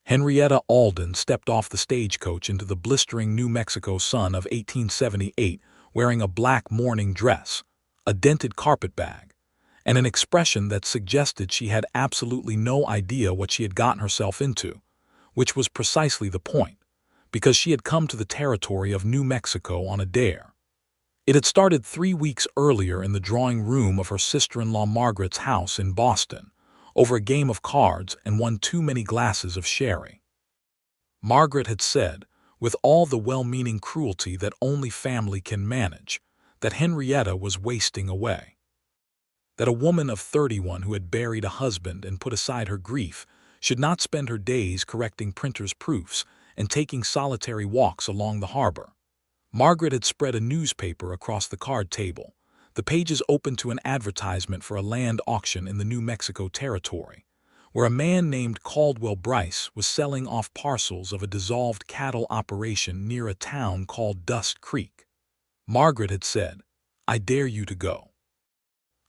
Henrietta Alden stepped off the stagecoach into the blistering New Mexico sun of 1878 wearing a black morning dress, a dented carpetbag, and an expression that suggested she had absolutely no idea what she had gotten herself into, which was precisely the point, because she had come to the territory of New Mexico on a dare. It had started 3 weeks earlier in the drawing room of her sister-in-law Margaret's house in Boston, over a game of cards and one too many glasses of sherry. Margaret had said, with all the well-meaning cruelty that only family can manage, that Henrietta was wasting away. That a woman of 31 who had buried a husband and put aside her grief should not spend her days correcting printers' proofs and taking solitary walks along the harbor. Margaret had spread a newspaper across the card table, the pages open to an advertisement for a land auction in the New Mexico territory, where a man named Caldwell Bryce was selling off parcels of a dissolved cattle operation near a town called Dust Creek. Margaret had said, "I dare you to go.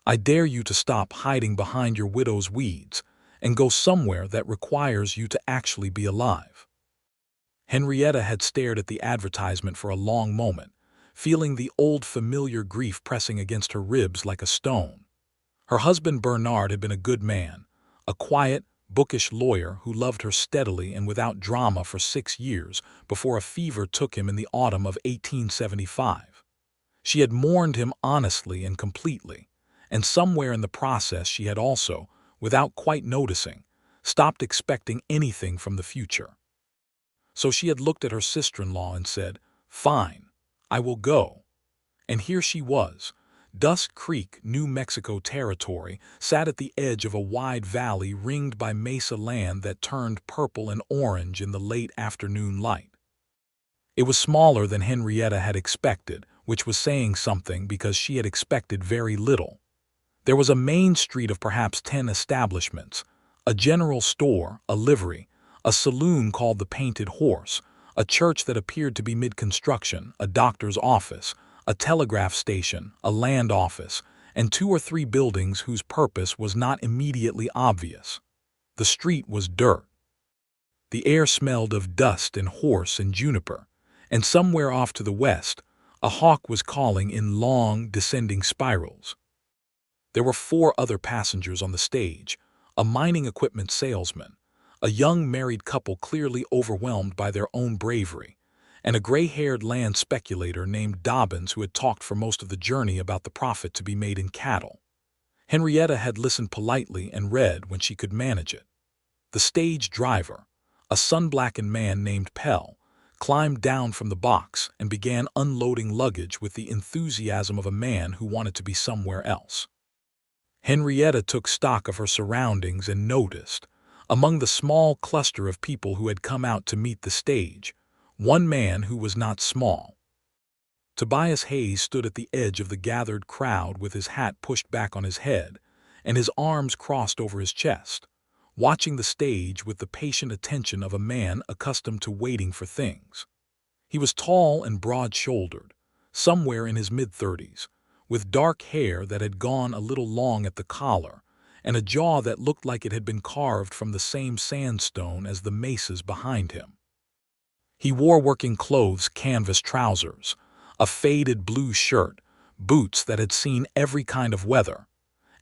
I dare you to stop hiding behind your widow's weeds and go somewhere that requires you to actually be alive." Henrietta had stared at the advertisement for a long moment, feeling the old familiar grief pressing against her ribs like a stone. Her husband Bernard had been a good man, a quiet, bookish lawyer who loved her steadily and without drama for 6 years before a fever took him in the autumn of 1875. She had mourned him honestly and completely, and somewhere in the process she had also, without quite noticing, stopped expecting anything from the future. So she had looked at her sister-in-law and said, "Fine, I will go." And here she was. Dust Creek, New Mexico territory, sat at the edge of a wide valley ringed by mesa land that turned purple and orange in the late afternoon light. It was smaller than Henrietta had expected, which was saying something because she had expected very little. There was a main street of perhaps 10 establishments, a general store, a livery, a saloon called the Painted Horse, a church that appeared to be mid-construction, a doctor's office, a telegraph station, a land office, and 2 or 3 buildings whose purpose was not immediately obvious. The street was dirt. The air smelled of dust and horse and juniper, and somewhere off to the west, a hawk was calling in long, descending spirals. There were 4 other passengers on the stage, a mining equipment salesman, a young married couple clearly overwhelmed by their own bravery, and a gray-haired land speculator named Dobbins who had talked for most of the journey about the profit to be made in cattle. Henrietta had listened politely and read when she could manage it. The stage driver, a sun-blackened man named Pell, climbed down from the box and began unloading luggage with the enthusiasm of a man who wanted to be somewhere else. Henrietta took stock of her surroundings and noticed, among the small cluster of people who had come out to meet the stage, one man who was not small. Tobias Hayes stood at the edge of the gathered crowd with his hat pushed back on his head and his arms crossed over his chest, watching the stage with the patient attention of a man accustomed to waiting for things. He was tall and broad-shouldered, somewhere in his mid-30s, with dark hair that had gone a little long at the collar, and a jaw that looked like it had been carved from the same sandstone as the mesas behind him. He wore working clothes, canvas trousers, a faded blue shirt, boots that had seen every kind of weather,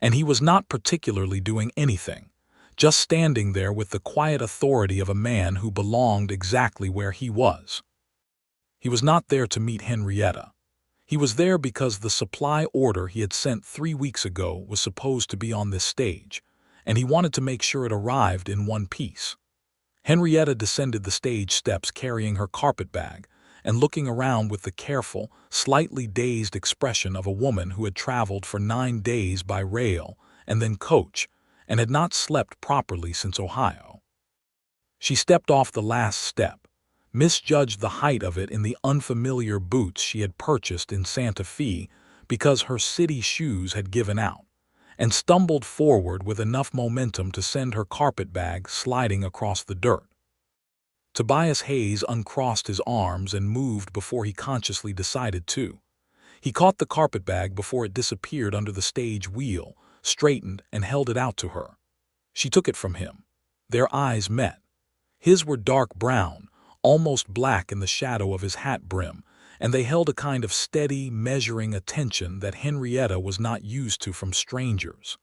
and he was not particularly doing anything, just standing there with the quiet authority of a man who belonged exactly where he was. He was not there to meet Henrietta. He was there because the supply order he had sent 3 weeks ago was supposed to be on this stage, and he wanted to make sure it arrived in one piece. Henrietta descended the stage steps carrying her carpetbag and looking around with the careful, slightly dazed expression of a woman who had traveled for 9 days by rail and then coach and had not slept properly since Ohio. She stepped off the last step, misjudged the height of it in the unfamiliar boots she had purchased in Santa Fe because her city shoes had given out, and stumbled forward with enough momentum to send her carpetbag sliding across the dirt. Tobias Hayes uncrossed his arms and moved before he consciously decided to. He caught the carpetbag before it disappeared under the stage wheel, straightened and held it out to her. She took it from him. Their eyes met. His were dark brown, almost black in the shadow of his hat brim, and they held a kind of steady, measuring attention that Henrietta was not used to from strangers.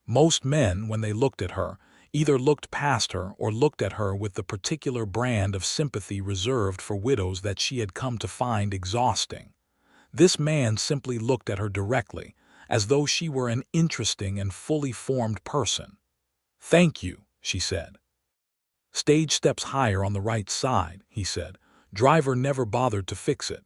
Most men, when they looked at her, either looked past her or looked at her with the particular brand of sympathy reserved for widows that she had come to find exhausting. This man simply looked at her directly, as though she were an interesting and fully formed person. "Thank you," she said. "Stage steps higher on the right side," he said. "Driver never bothered to fix it."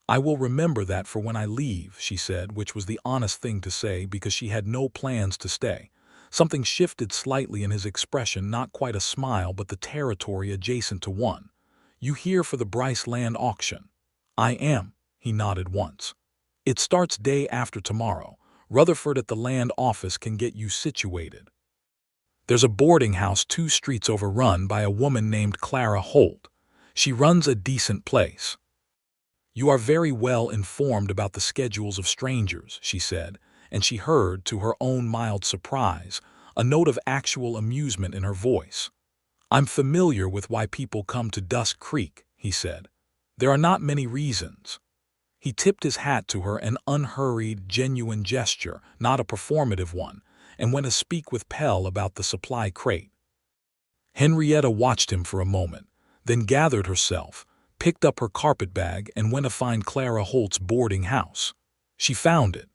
"I will remember that for when I leave," she said, which was the honest thing to say because she had no plans to stay. Something shifted slightly in his expression, not quite a smile, but the territory adjacent to one. "You here for the Bryce land auction?" "I am," he nodded once. "It starts day after tomorrow. Rutherford at the land office can get you situated. There's a boarding house 2 streets over run by a woman named Clara Holt. She runs a decent place." "You are very well informed about the schedules of strangers," she said, and she heard, to her own mild surprise, a note of actual amusement in her voice. "I'm familiar with why people come to Dusk Creek," he said. "There are not many reasons." He tipped his hat to her, an unhurried, genuine gesture, not a performative one, and went to speak with Pell about the supply crate. Henrietta watched him for a moment, then gathered herself, picked up her carpetbag, and went to find Clara Holt's boarding house. She found it.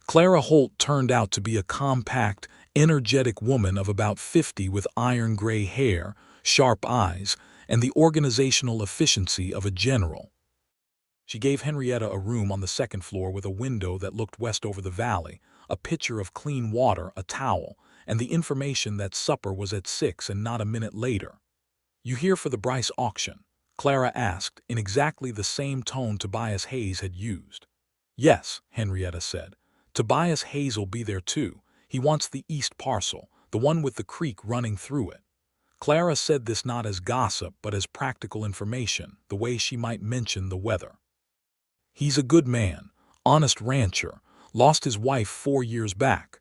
Clara Holt turned out to be a compact, energetic woman of about 50 with iron-gray hair, sharp eyes, and the organizational efficiency of a general. She gave Henrietta a room on the 2nd floor with a window that looked west over the valley, a pitcher of clean water, a towel, and the information that supper was at 6 and not a minute later. "You here for the Bryce auction?" Clara asked, in exactly the same tone Tobias Hayes had used. "Yes," Henrietta said. "Tobias Hayes will be there too. He wants the east parcel, the one with the creek running through it." Clara said this not as gossip but as practical information, the way she might mention the weather. "He's a good man, honest rancher, lost his wife 4 years back."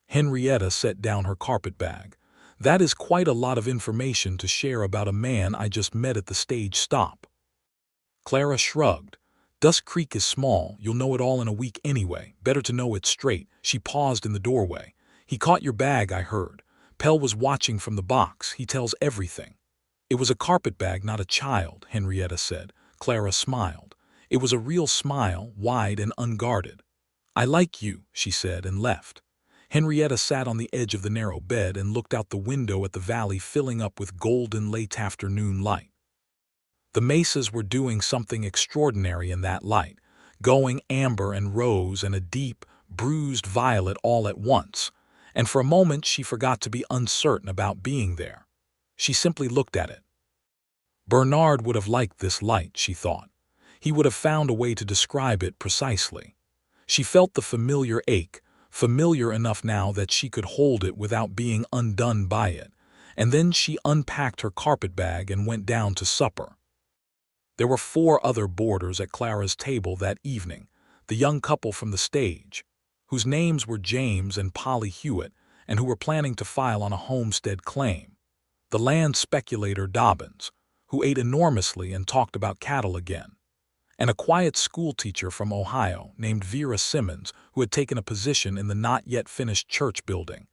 Henrietta set down her carpetbag. "That is quite a lot of information to share about a man I just met at the stage stop." Clara shrugged. "Dusk Creek is small, you'll know it all in a week anyway, better to know it straight." She paused in the doorway. "He caught your bag, I heard. Pell was watching from the box, he tells everything." "It was a carpetbag, not a child," Henrietta said. Clara smiled. It was a real smile, wide and unguarded. "I like you," she said, and left. Henrietta sat on the edge of the narrow bed and looked out the window at the valley filling up with golden late afternoon light. The mesas were doing something extraordinary in that light, going amber and rose and a deep, bruised violet all at once, and for a moment she forgot to be uncertain about being there. She simply looked at it. Bernard would have liked this light, she thought. He would have found a way to describe it precisely. She felt the familiar ache, familiar enough now that she could hold it without being undone by it, and then she unpacked her carpetbag and went down to supper. There were 4 other boarders at Clara's table that evening, the young couple from the stage, whose names were James and Polly Hewitt, and who were planning to file on a homestead claim, the land speculator Dobbins, who ate enormously and talked about cattle again, and a quiet schoolteacher from Ohio named Vera Simmons, who had taken a position in the not-yet-finished church building,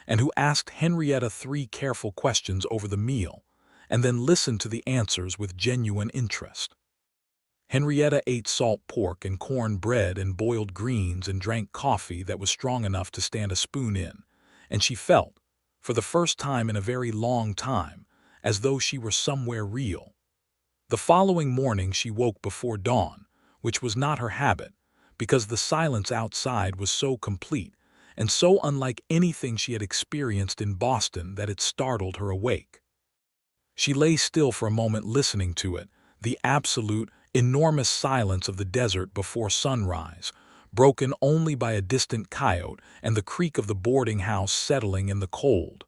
and who asked Henrietta 3 careful questions over the meal, and then listened to the answers with genuine interest. Henrietta ate salt pork and corn bread and boiled greens and drank coffee that was strong enough to stand a spoon in, and she felt, for the first time in a very long time, as though she were somewhere real. The following morning she woke before dawn, which was not her habit, because the silence outside was so complete and so unlike anything she had experienced in Boston that it startled her awake. She lay still for a moment listening to it, the absolute, enormous silence of the desert before sunrise, broken only by a distant coyote and the creak of the boarding house settling in the cold.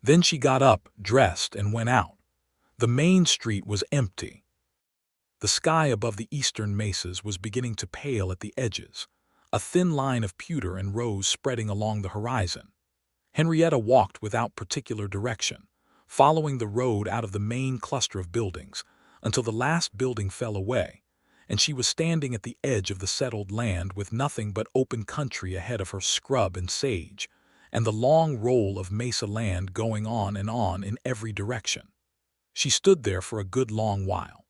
Then she got up, dressed, and went out. The main street was empty. The sky above the eastern mesas was beginning to pale at the edges, a thin line of pewter and rose spreading along the horizon. Henrietta walked without particular direction, following the road out of the main cluster of buildings, until the last building fell away, and she was standing at the edge of the settled land with nothing but open country ahead of her, scrub and sage, and the long roll of mesa land going on in every direction. She stood there for a good long while.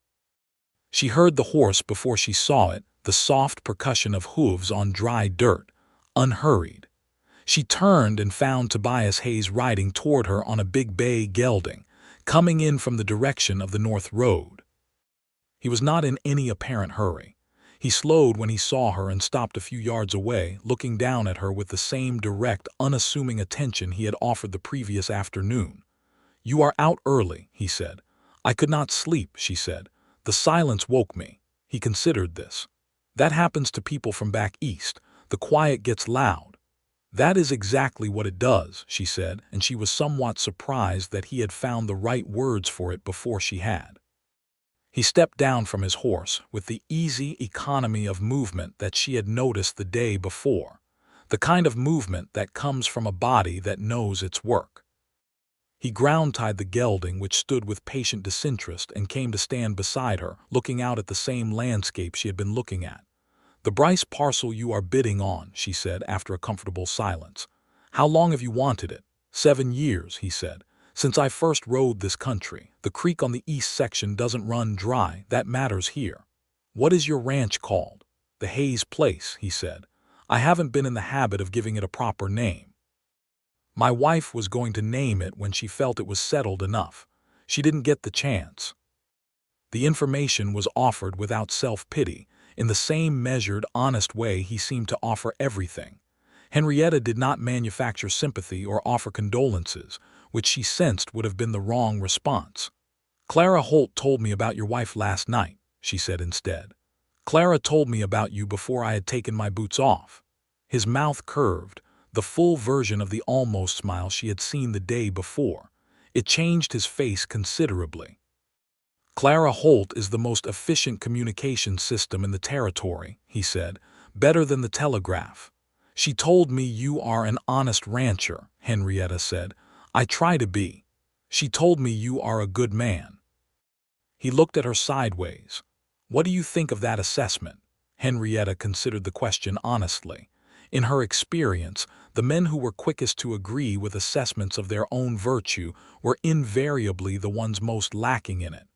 She heard the horse before she saw it, the soft percussion of hooves on dry dirt, unhurried. She turned and found Tobias Hayes riding toward her on a big bay gelding, coming in from the direction of the north road. He was not in any apparent hurry. He slowed when he saw her and stopped a few yards away, looking down at her with the same direct, unassuming attention he had offered the previous afternoon. "You are out early," he said. "I could not sleep," she said. "The silence woke me." He considered this. "That happens to people from back east. The quiet gets loud." "That is exactly what it does," she said, and she was somewhat surprised that he had found the right words for it before she had. He stepped down from his horse with the easy economy of movement that she had noticed the day before, the kind of movement that comes from a body that knows its work. He ground-tied the gelding, which stood with patient disinterest, and came to stand beside her, looking out at the same landscape she had been looking at. "The Bryce parcel you are bidding on," she said after a comfortable silence. "How long have you wanted it?" 7 years, he said. "Since I first rode this country. The creek on the east section doesn't run dry, that matters here." "What is your ranch called?" "The Hayes Place," he said. "I haven't been in the habit of giving it a proper name. My wife was going to name it when she felt it was settled enough. She didn't get the chance." The information was offered without self-pity, in the same measured, honest way he seemed to offer everything. Henrietta did not manufacture sympathy or offer condolences, which she sensed would have been the wrong response. "Clara Holt told me about your wife last night," she said instead. "Clara told me about you before I had taken my boots off." His mouth curved, the full version of the almost smile she had seen the day before. It changed his face considerably. "Clara Holt is the most efficient communication system in the territory," he said, "better than the telegraph." "She told me you are an honest rancher," Henrietta said. "I try to be." "She told me you are a good man." He looked at her sideways. "What do you think of that assessment?" Henrietta considered the question honestly. In her experience, the men who were quickest to agree with assessments of their own virtue were invariably the ones most lacking in it.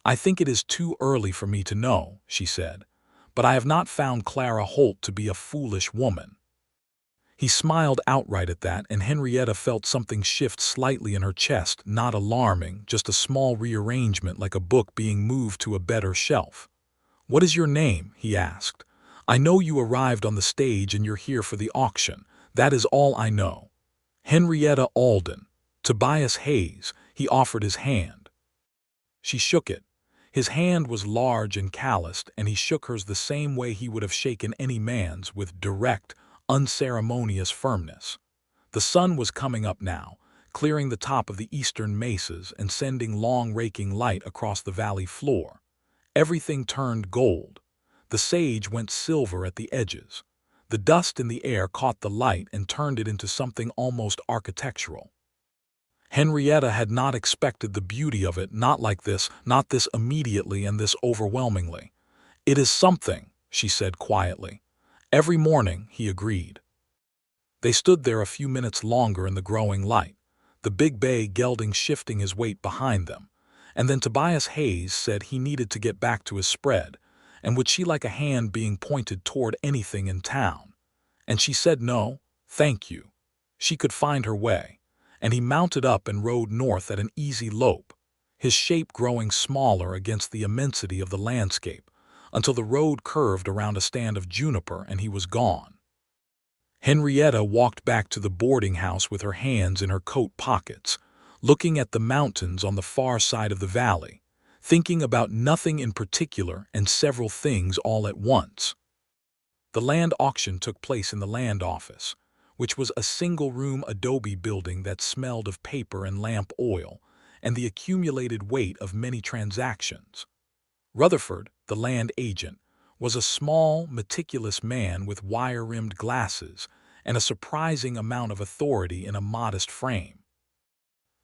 "I think it is too early for me to know," she said, "but I have not found Clara Holt to be a foolish woman." He smiled outright at that, and Henrietta felt something shift slightly in her chest, not alarming, just a small rearrangement like a book being moved to a better shelf. "What is your name?" he asked. "I know you arrived on the stage and you're here for the auction. That is all I know." "Henrietta Alden." "Tobias Hayes." He offered his hand. She shook it. His hand was large and calloused, and he shook hers the same way he would have shaken any man's, with direct, unceremonious firmness. The sun was coming up now, clearing the top of the eastern mesas and sending long raking light across the valley floor. Everything turned gold. The sage went silver at the edges. The dust in the air caught the light and turned it into something almost architectural. Henrietta had not expected the beauty of it, not like this, not this immediately and this overwhelmingly. "It is something," she said quietly. "Every morning," he agreed. They stood there a few minutes longer in the growing light, the big bay gelding shifting his weight behind them, and then Tobias Hayes said he needed to get back to his spread, and would she like a hand being pointed toward anything in town? And she said no, thank you. She could find her way, and he mounted up and rode north at an easy lope, his shape growing smaller against the immensity of the landscape, until the road curved around a stand of juniper and he was gone. Henrietta walked back to the boarding house with her hands in her coat pockets, looking at the mountains on the far side of the valley, thinking about nothing in particular and several things all at once. The land auction took place in the land office, which was a single-room adobe building that smelled of paper and lamp oil, and the accumulated weight of many transactions. Rutherford, the land agent, was a small, meticulous man with wire-rimmed glasses and a surprising amount of authority in a modest frame.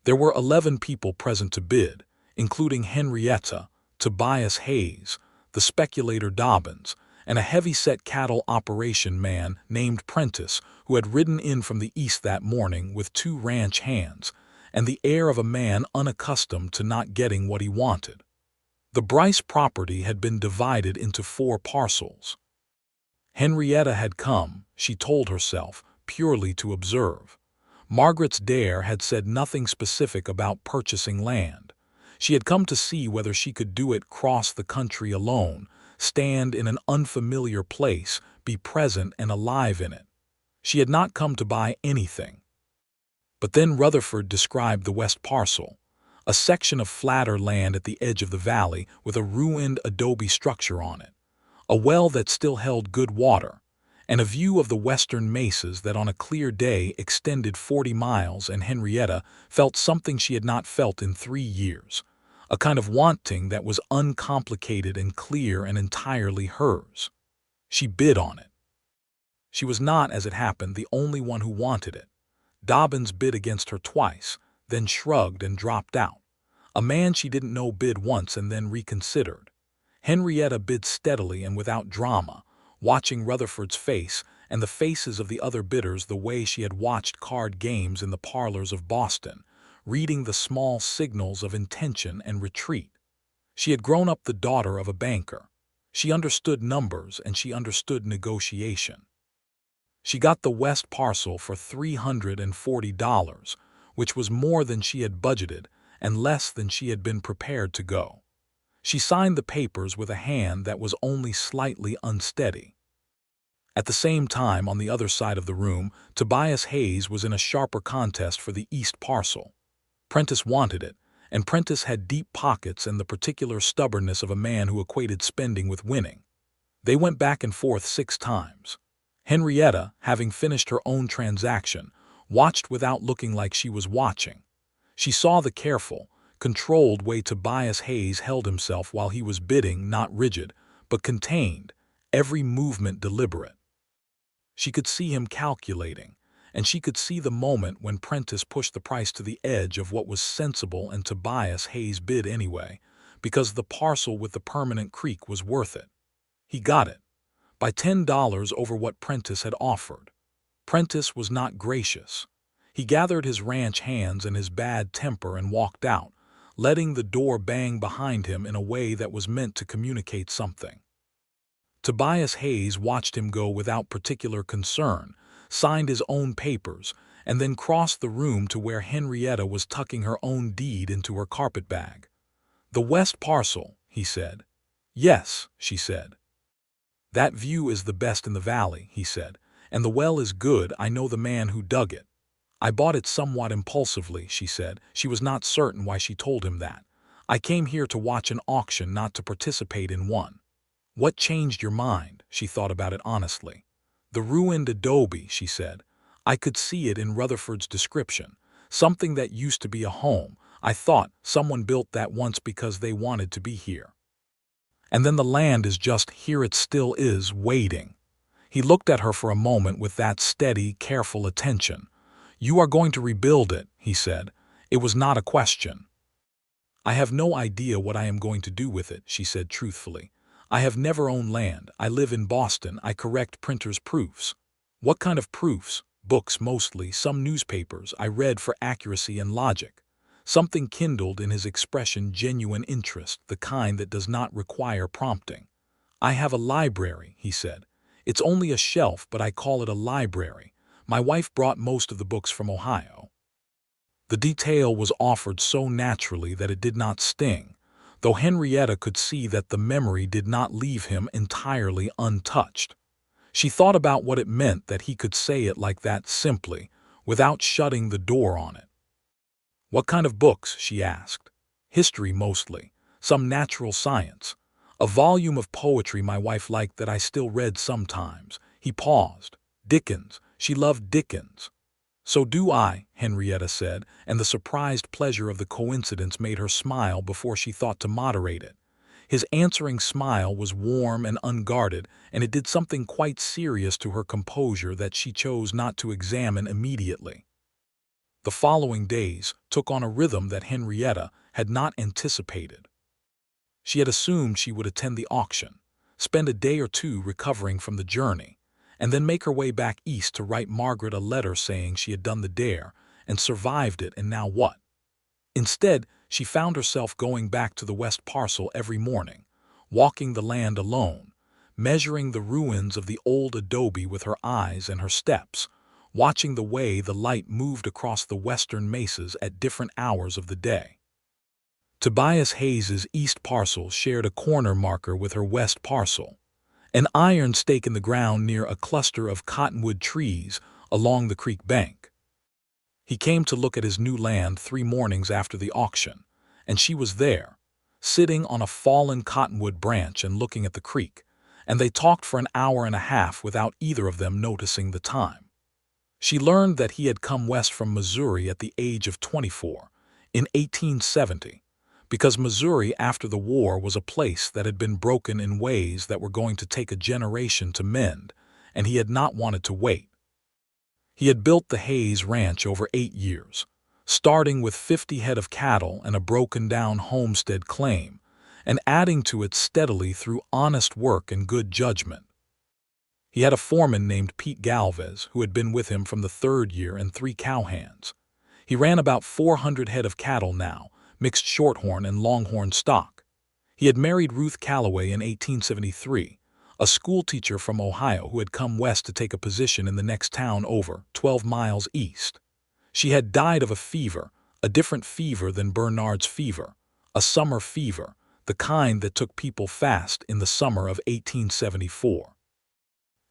There were 11 people present to bid, including Henrietta, Tobias Hayes, the speculator Dobbins, and a heavy-set cattle operation man named Prentice who had ridden in from the east that morning with 2 ranch hands and the air of a man unaccustomed to not getting what he wanted. The Bryce property had been divided into 4 parcels. Henrietta had come, she told herself, purely to observe. Margaret's dare had said nothing specific about purchasing land. She had come to see whether she could do it cross the country alone, stand in an unfamiliar place, be present and alive in it. She had not come to buy anything. But then Rutherford described the west parcel, a section of flatter land at the edge of the valley with a ruined adobe structure on it, a well that still held good water, and a view of the western mesas that on a clear day extended 40 miles, and Henrietta felt something she had not felt in 3 years, a kind of wanting that was uncomplicated and clear and entirely hers. She bid on it. She was not, as it happened, the only one who wanted it. Dobbins bid against her twice, then shrugged and dropped out. A man she didn't know bid once and then reconsidered. Henrietta bid steadily and without drama, watching Rutherford's face and the faces of the other bidders the way she had watched card games in the parlors of Boston, reading the small signals of intention and retreat. She had grown up the daughter of a banker. She understood numbers and she understood negotiation. She got the west parcel for $340, which was more than she had budgeted and less than she had been prepared to go. She signed the papers with a hand that was only slightly unsteady. At the same time, on the other side of the room, Tobias Hayes was in a sharper contest for the east parcel. Prentice wanted it, and Prentice had deep pockets and the particular stubbornness of a man who equated spending with winning. They went back and forth 6 times. Henrietta, having finished her own transaction, watched without looking like she was watching. She saw the careful, controlled way Tobias Hayes held himself while he was bidding, not rigid, but contained, every movement deliberate. She could see him calculating, and she could see the moment when Prentice pushed the price to the edge of what was sensible and Tobias Hayes bid anyway, because the parcel with the permanent creek was worth it. He got it, by $10 over what Prentice had offered. Prentice was not gracious. He gathered his ranch hands and his bad temper and walked out, letting the door bang behind him in a way that was meant to communicate something. Tobias Hayes watched him go without particular concern, signed his own papers, and then crossed the room to where Henrietta was tucking her own deed into her carpetbag. "The west parcel," he said. "Yes," she said. "That view is the best in the valley," he said, "and the well is good. I know the man who dug it." "I bought it somewhat impulsively," she said. She was not certain why she told him that. "I came here to watch an auction, not to participate in one." "What changed your mind?" She thought about it honestly. "The ruined adobe," she said. "I could see it in Rutherford's description. Something that used to be a home. I thought someone built that once because they wanted to be here. And then the land is just here, it still is, waiting." He looked at her for a moment with that steady, careful attention. "You are going to rebuild it," he said. It was not a question. "I have no idea what I am going to do with it," she said truthfully. "I have never owned land. I live in Boston. I correct printers' proofs." "What kind of proofs?" "Books mostly, some newspapers I read for accuracy and logic." Something kindled in his expression, genuine interest, the kind that does not require prompting. "I have a library," he said. "It's only a shelf, but I call it a library. My wife brought most of the books from Ohio." The detail was offered so naturally that it did not sting, though Henrietta could see that the memory did not leave him entirely untouched. She thought about what it meant that he could say it like that simply, without shutting the door on it. "What kind of books?" she asked. "History mostly, some natural science. A volume of poetry my wife liked that I still read sometimes." He paused. "Dickens. She loved Dickens." "So do I," Henrietta said, and the surprised pleasure of the coincidence made her smile before she thought to moderate it. His answering smile was warm and unguarded, and it did something quite serious to her composure that she chose not to examine immediately. The following days took on a rhythm that Henrietta had not anticipated. She had assumed she would attend the auction, spend a day or two recovering from the journey, and then make her way back east to write Margaret a letter saying she had done the dare and survived it, and now what? Instead, she found herself going back to the West Parcel every morning, walking the land alone, measuring the ruins of the old adobe with her eyes and her steps, watching the way the light moved across the western mesas at different hours of the day. Tobias Hayes's East Parcel shared a corner marker with her West Parcel, an iron stake in the ground near a cluster of cottonwood trees along the creek bank. He came to look at his new land 3 mornings after the auction, and she was there, sitting on a fallen cottonwood branch and looking at the creek, and they talked for an hour and a half without either of them noticing the time. She learned that he had come west from Missouri at the age of 24, in 1870, because Missouri after the war was a place that had been broken in ways that were going to take a generation to mend, and he had not wanted to wait. He had built the Hayes Ranch over 8 years, starting with 50 head of cattle and a broken-down homestead claim, and adding to it steadily through honest work and good judgment. He had a foreman named Pete Galvez who had been with him from the 3rd year and 3 cowhands. He ran about 400 head of cattle now, mixed shorthorn and longhorn stock. He had married Ruth Calloway in 1873, a schoolteacher from Ohio who had come west to take a position in the next town over, 12 miles east. She had died of a fever, a different fever than Bernard's fever, a summer fever, the kind that took people fast in the summer of 1874.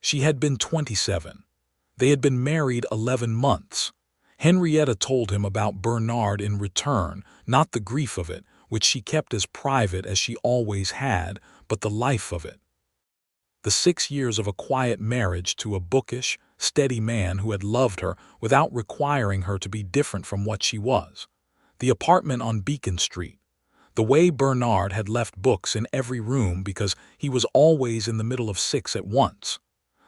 She had been 27. They had been married 11 months. Henrietta told him about Bernard in return, not the grief of it, which she kept as private as she always had, but the life of it. The 6 years of a quiet marriage to a bookish, steady man who had loved her without requiring her to be different from what she was. The apartment on Beacon Street. The way Bernard had left books in every room because he was always in the middle of 6 at once.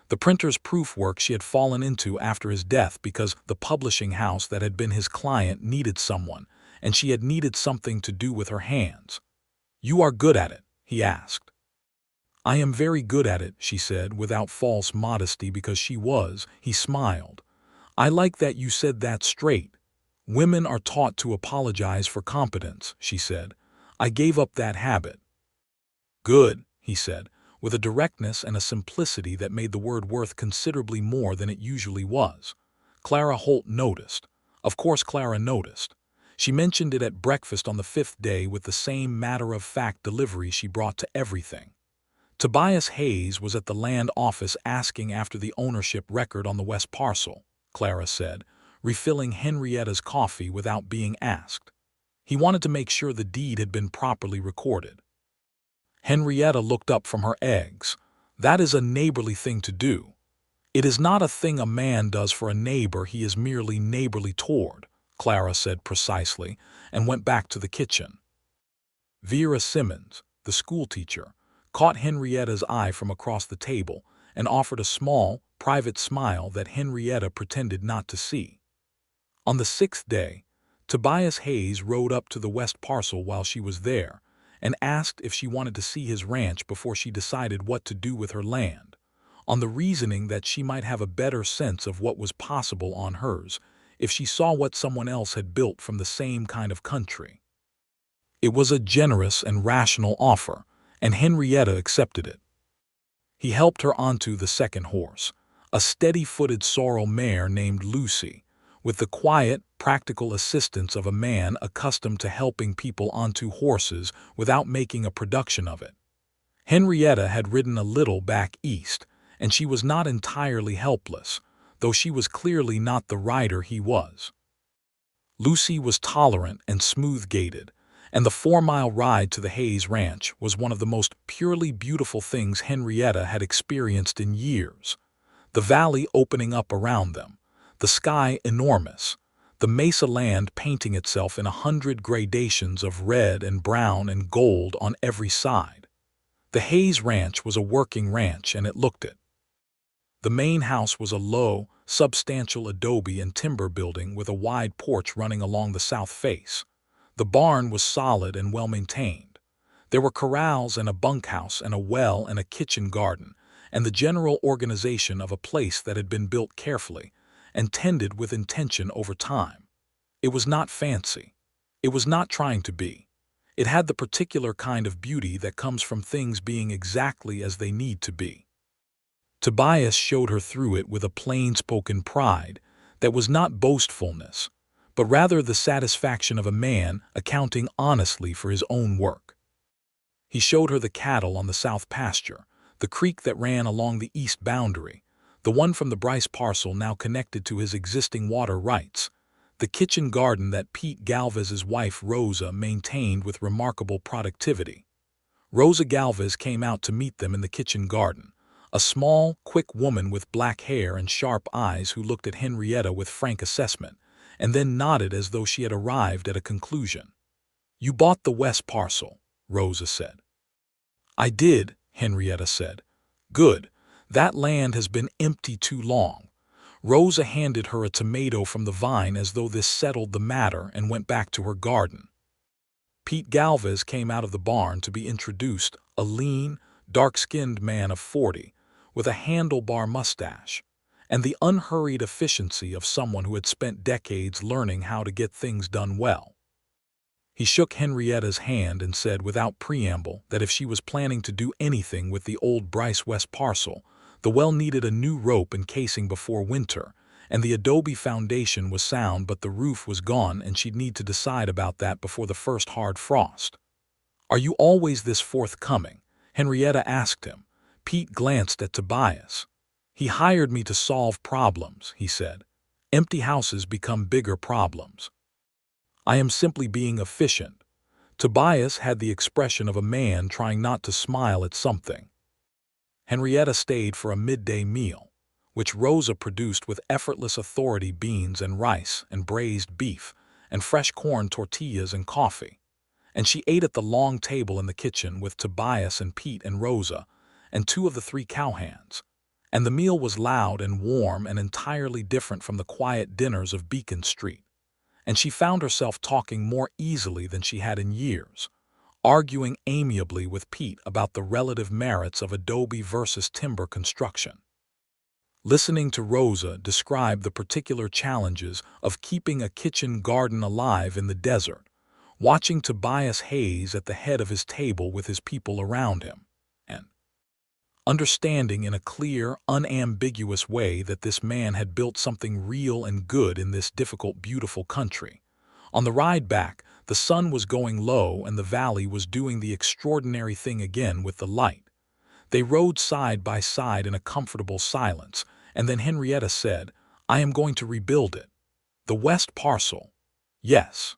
The printer's proof work she had fallen into after his death because the publishing house that had been his client needed someone, and she had needed something to do with her hands. "You are good at it?" he asked. "I am very good at it," she said, without false modesty because she was. He smiled. "I like that you said that straight. Women are taught to apologize for competence," she said. "I gave up that habit." "Good," he said, with a directness and a simplicity that made the word worth considerably more than it usually was. Clara Holt noticed. Of course Clara noticed. She mentioned it at breakfast on the 5th day with the same matter-of-fact delivery she brought to everything. Tobias Hayes was at the land office asking after the ownership record on the West Parcel, Clara said, refilling Henrietta's coffee without being asked. He wanted to make sure the deed had been properly recorded. Henrietta looked up from her eggs. "That is a neighborly thing to do." "It is not a thing a man does for a neighbor he is merely neighborly toward," Clara said precisely, and went back to the kitchen. Vera Simmons, the schoolteacher, caught Henrietta's eye from across the table and offered a small, private smile that Henrietta pretended not to see. On the 6th day, Tobias Hayes rode up to the West Parcel while she was there and asked if she wanted to see his ranch before she decided what to do with her land, on the reasoning that she might have a better sense of what was possible on hers if she saw what someone else had built from the same kind of country. It was a generous and rational offer, and Henrietta accepted it. He helped her onto the second horse, a steady-footed sorrel mare named Lucy, with the quiet, practical assistance of a man accustomed to helping people onto horses without making a production of it. Henrietta had ridden a little back east, and she was not entirely helpless, though she was clearly not the rider he was. Lucy was tolerant and smooth-gaited, and the 4-mile ride to the Hayes Ranch was one of the most purely beautiful things Henrietta had experienced in years. The valley opening up around them, the sky enormous, the mesa land painting itself in 100 gradations of red and brown and gold on every side. The Hayes Ranch was a working ranch, and it looked it. The main house was a low, substantial adobe and timber building with a wide porch running along the south face. The barn was solid and well-maintained. There were corrals and a bunkhouse and a well and a kitchen garden, and the general organization of a place that had been built carefully and tended with intention over time. It was not fancy. It was not trying to be. It had the particular kind of beauty that comes from things being exactly as they need to be. Tobias showed her through it with a plain-spoken pride that was not boastfulness, but rather the satisfaction of a man accounting honestly for his own work. He showed her the cattle on the south pasture, the creek that ran along the east boundary, the one from the Bryce parcel now connected to his existing water rights, the kitchen garden that Pete Galvez's wife Rosa maintained with remarkable productivity. Rosa Galvez came out to meet them in the kitchen garden, a small, quick woman with black hair and sharp eyes who looked at Henrietta with frank assessment, and then nodded as though she had arrived at a conclusion. "You bought the west parcel," Rosa said. "I did," Henrietta said. "Good. That land has been empty too long." Rosa handed her a tomato from the vine as though this settled the matter and went back to her garden. Pete Galvez came out of the barn to be introduced, a lean, dark-skinned man of 40, with a handlebar mustache, and the unhurried efficiency of someone who had spent decades learning how to get things done well. He shook Henrietta's hand and said without preamble that if she was planning to do anything with the old Bryce West parcel, the well needed a new rope and casing before winter, and the adobe foundation was sound but the roof was gone and she'd need to decide about that before the first hard frost. "Are you always this forthcoming?" Henrietta asked him. Pete glanced at Tobias. "He hired me to solve problems," he said. "Empty houses become bigger problems. I am simply being efficient." Tobias had the expression of a man trying not to smile at something. Henrietta stayed for a midday meal, which Rosa produced with effortless authority: beans and rice and braised beef and fresh corn tortillas and coffee. And she ate at the long table in the kitchen with Tobias and Pete and Rosa and 2 of the 3 cowhands. And the meal was loud and warm and entirely different from the quiet dinners of Beacon Street. And she found herself talking more easily than she had in years, arguing amiably with Pete about the relative merits of adobe versus timber construction. Listening to Rosa describe the particular challenges of keeping a kitchen garden alive in the desert, watching Tobias Hayes at the head of his table with his people around him, and understanding in a clear, unambiguous way that this man had built something real and good in this difficult, beautiful country. On the ride back, the sun was going low and the valley was doing the extraordinary thing again with the light. They rode side by side in a comfortable silence, and then Henrietta said, "I am going to rebuild it." "The west parcel?" "Yes.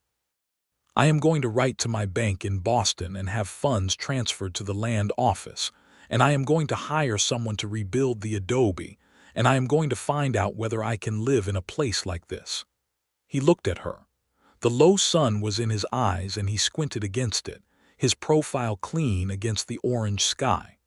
I am going to write to my bank in Boston and have funds transferred to the land office, and I am going to hire someone to rebuild the adobe, and I am going to find out whether I can live in a place like this." He looked at her. The low sun was in his eyes and he squinted against it, his profile clean against the orange sky.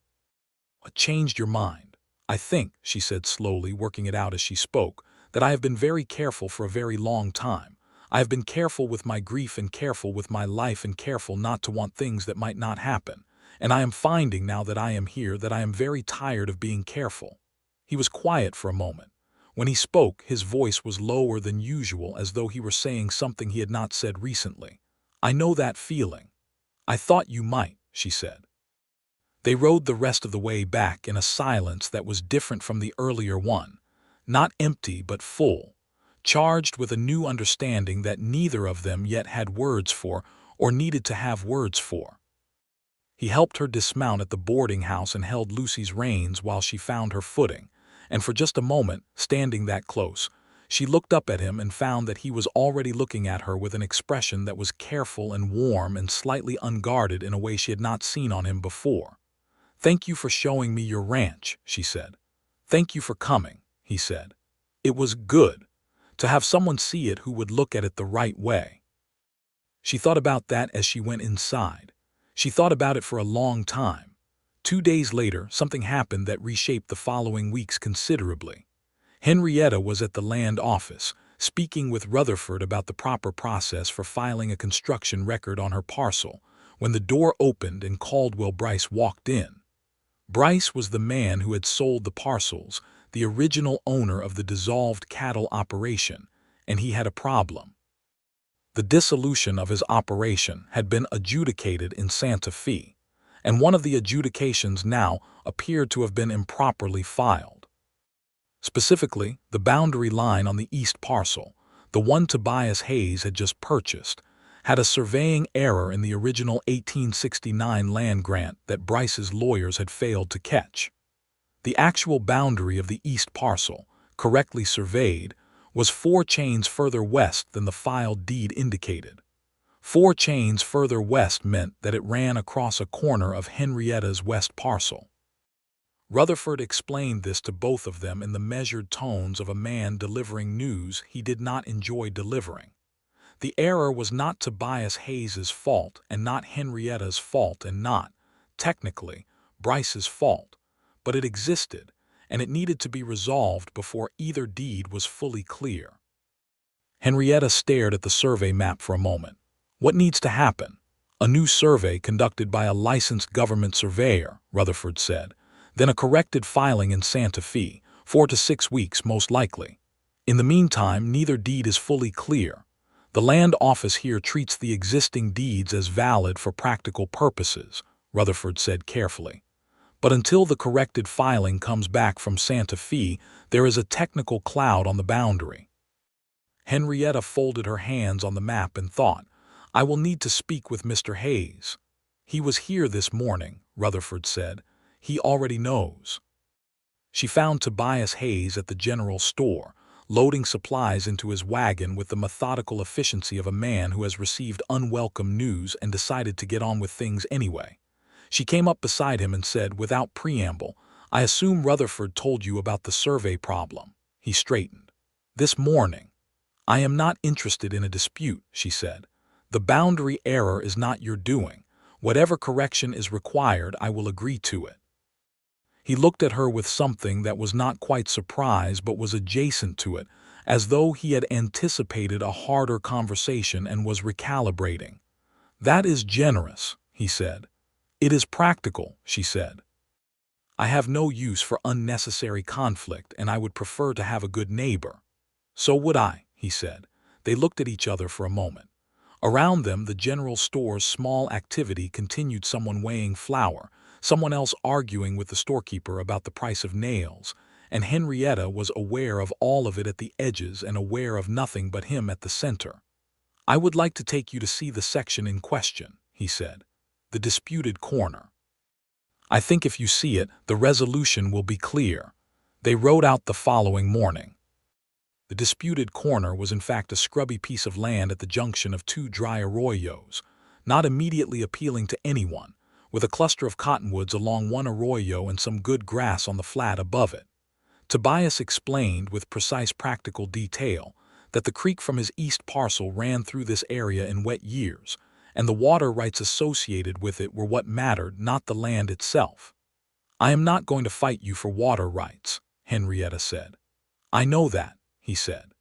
"What changed your mind?" "I think," she said slowly, working it out as she spoke, "that I have been very careful for a very long time. I have been careful with my grief and careful with my life and careful not to want things that might not happen. And I am finding now that I am here that I am very tired of being careful." He was quiet for a moment. When he spoke, his voice was lower than usual, as though he were saying something he had not said recently. "I know that feeling." "I thought you might," she said. They rode the rest of the way back in a silence that was different from the earlier one, not empty but full, charged with a new understanding that neither of them yet had words for or needed to have words for. He helped her dismount at the boarding house and held Lucy's reins while she found her footing, and for just a moment, standing that close, she looked up at him and found that he was already looking at her with an expression that was careful and warm and slightly unguarded in a way she had not seen on him before. "Thank you for showing me your ranch," she said. "Thank you for coming," he said. "It was good to have someone see it who would look at it the right way." She thought about that as she went inside. She thought about it for a long time. 2 days later, something happened that reshaped the following weeks considerably. Henrietta was at the land office, speaking with Rutherford about the proper process for filing a construction record on her parcel, when the door opened and Caldwell Bryce walked in. Bryce was the man who had sold the parcels, the original owner of the dissolved cattle operation, and he had a problem. The dissolution of his operation had been adjudicated in Santa Fe, and one of the adjudications now appeared to have been improperly filed. Specifically, the boundary line on the east parcel, the one Tobias Hayes had just purchased, had a surveying error in the original 1869 land grant that Bryce's lawyers had failed to catch. The actual boundary of the east parcel, correctly surveyed, was 4 chains further west than the filed deed indicated. 4 chains further west meant that it ran across a corner of Henrietta's west parcel. Rutherford explained this to both of them in the measured tones of a man delivering news he did not enjoy delivering. The error was not Tobias Hayes's fault and not Henrietta's fault and not, technically, Bryce's fault, but it existed, and it needed to be resolved before either deed was fully clear. Henrietta stared at the survey map for a moment. What needs to happen? A new survey conducted by a licensed government surveyor, Rutherford said. Then a corrected filing in Santa Fe, 4 to 6 weeks most likely. In the meantime, neither deed is fully clear. The land office here treats the existing deeds as valid for practical purposes, Rutherford said carefully. But until the corrected filing comes back from Santa Fe, there is a technical cloud on the boundary. Henrietta folded her hands on the map and thought, I will need to speak with Mr. Hayes. He was here this morning, Rutherford said. He already knows. She found Tobias Hayes at the general store, loading supplies into his wagon with the methodical efficiency of a man who has received unwelcome news and decided to get on with things anyway. She came up beside him and said, without preamble, I assume Rutherford told you about the survey problem. He straightened. This morning. I am not interested in a dispute, she said. The boundary error is not your doing. Whatever correction is required, I will agree to it. He looked at her with something that was not quite surprise but was adjacent to it, as though he had anticipated a harder conversation and was recalibrating. That is generous, he said. It is practical, she said. I have no use for unnecessary conflict, and I would prefer to have a good neighbor. So would I, he said. They looked at each other for a moment. Around them, the general store's small activity continued, someone weighing flour, someone else arguing with the storekeeper about the price of nails, and Henrietta was aware of all of it at the edges and aware of nothing but him at the center. I would like to take you to see the section in question, he said. The disputed corner. I think if you see it, the resolution will be clear. They rode out the following morning. The disputed corner was in fact a scrubby piece of land at the junction of 2 dry arroyos, not immediately appealing to anyone, with a cluster of cottonwoods along one arroyo and some good grass on the flat above it. Tobias explained with precise practical detail that the creek from his east parcel ran through this area in wet years, and the water rights associated with it were what mattered, not the land itself. I am not going to fight you for water rights, Henrietta said. I know that, he said.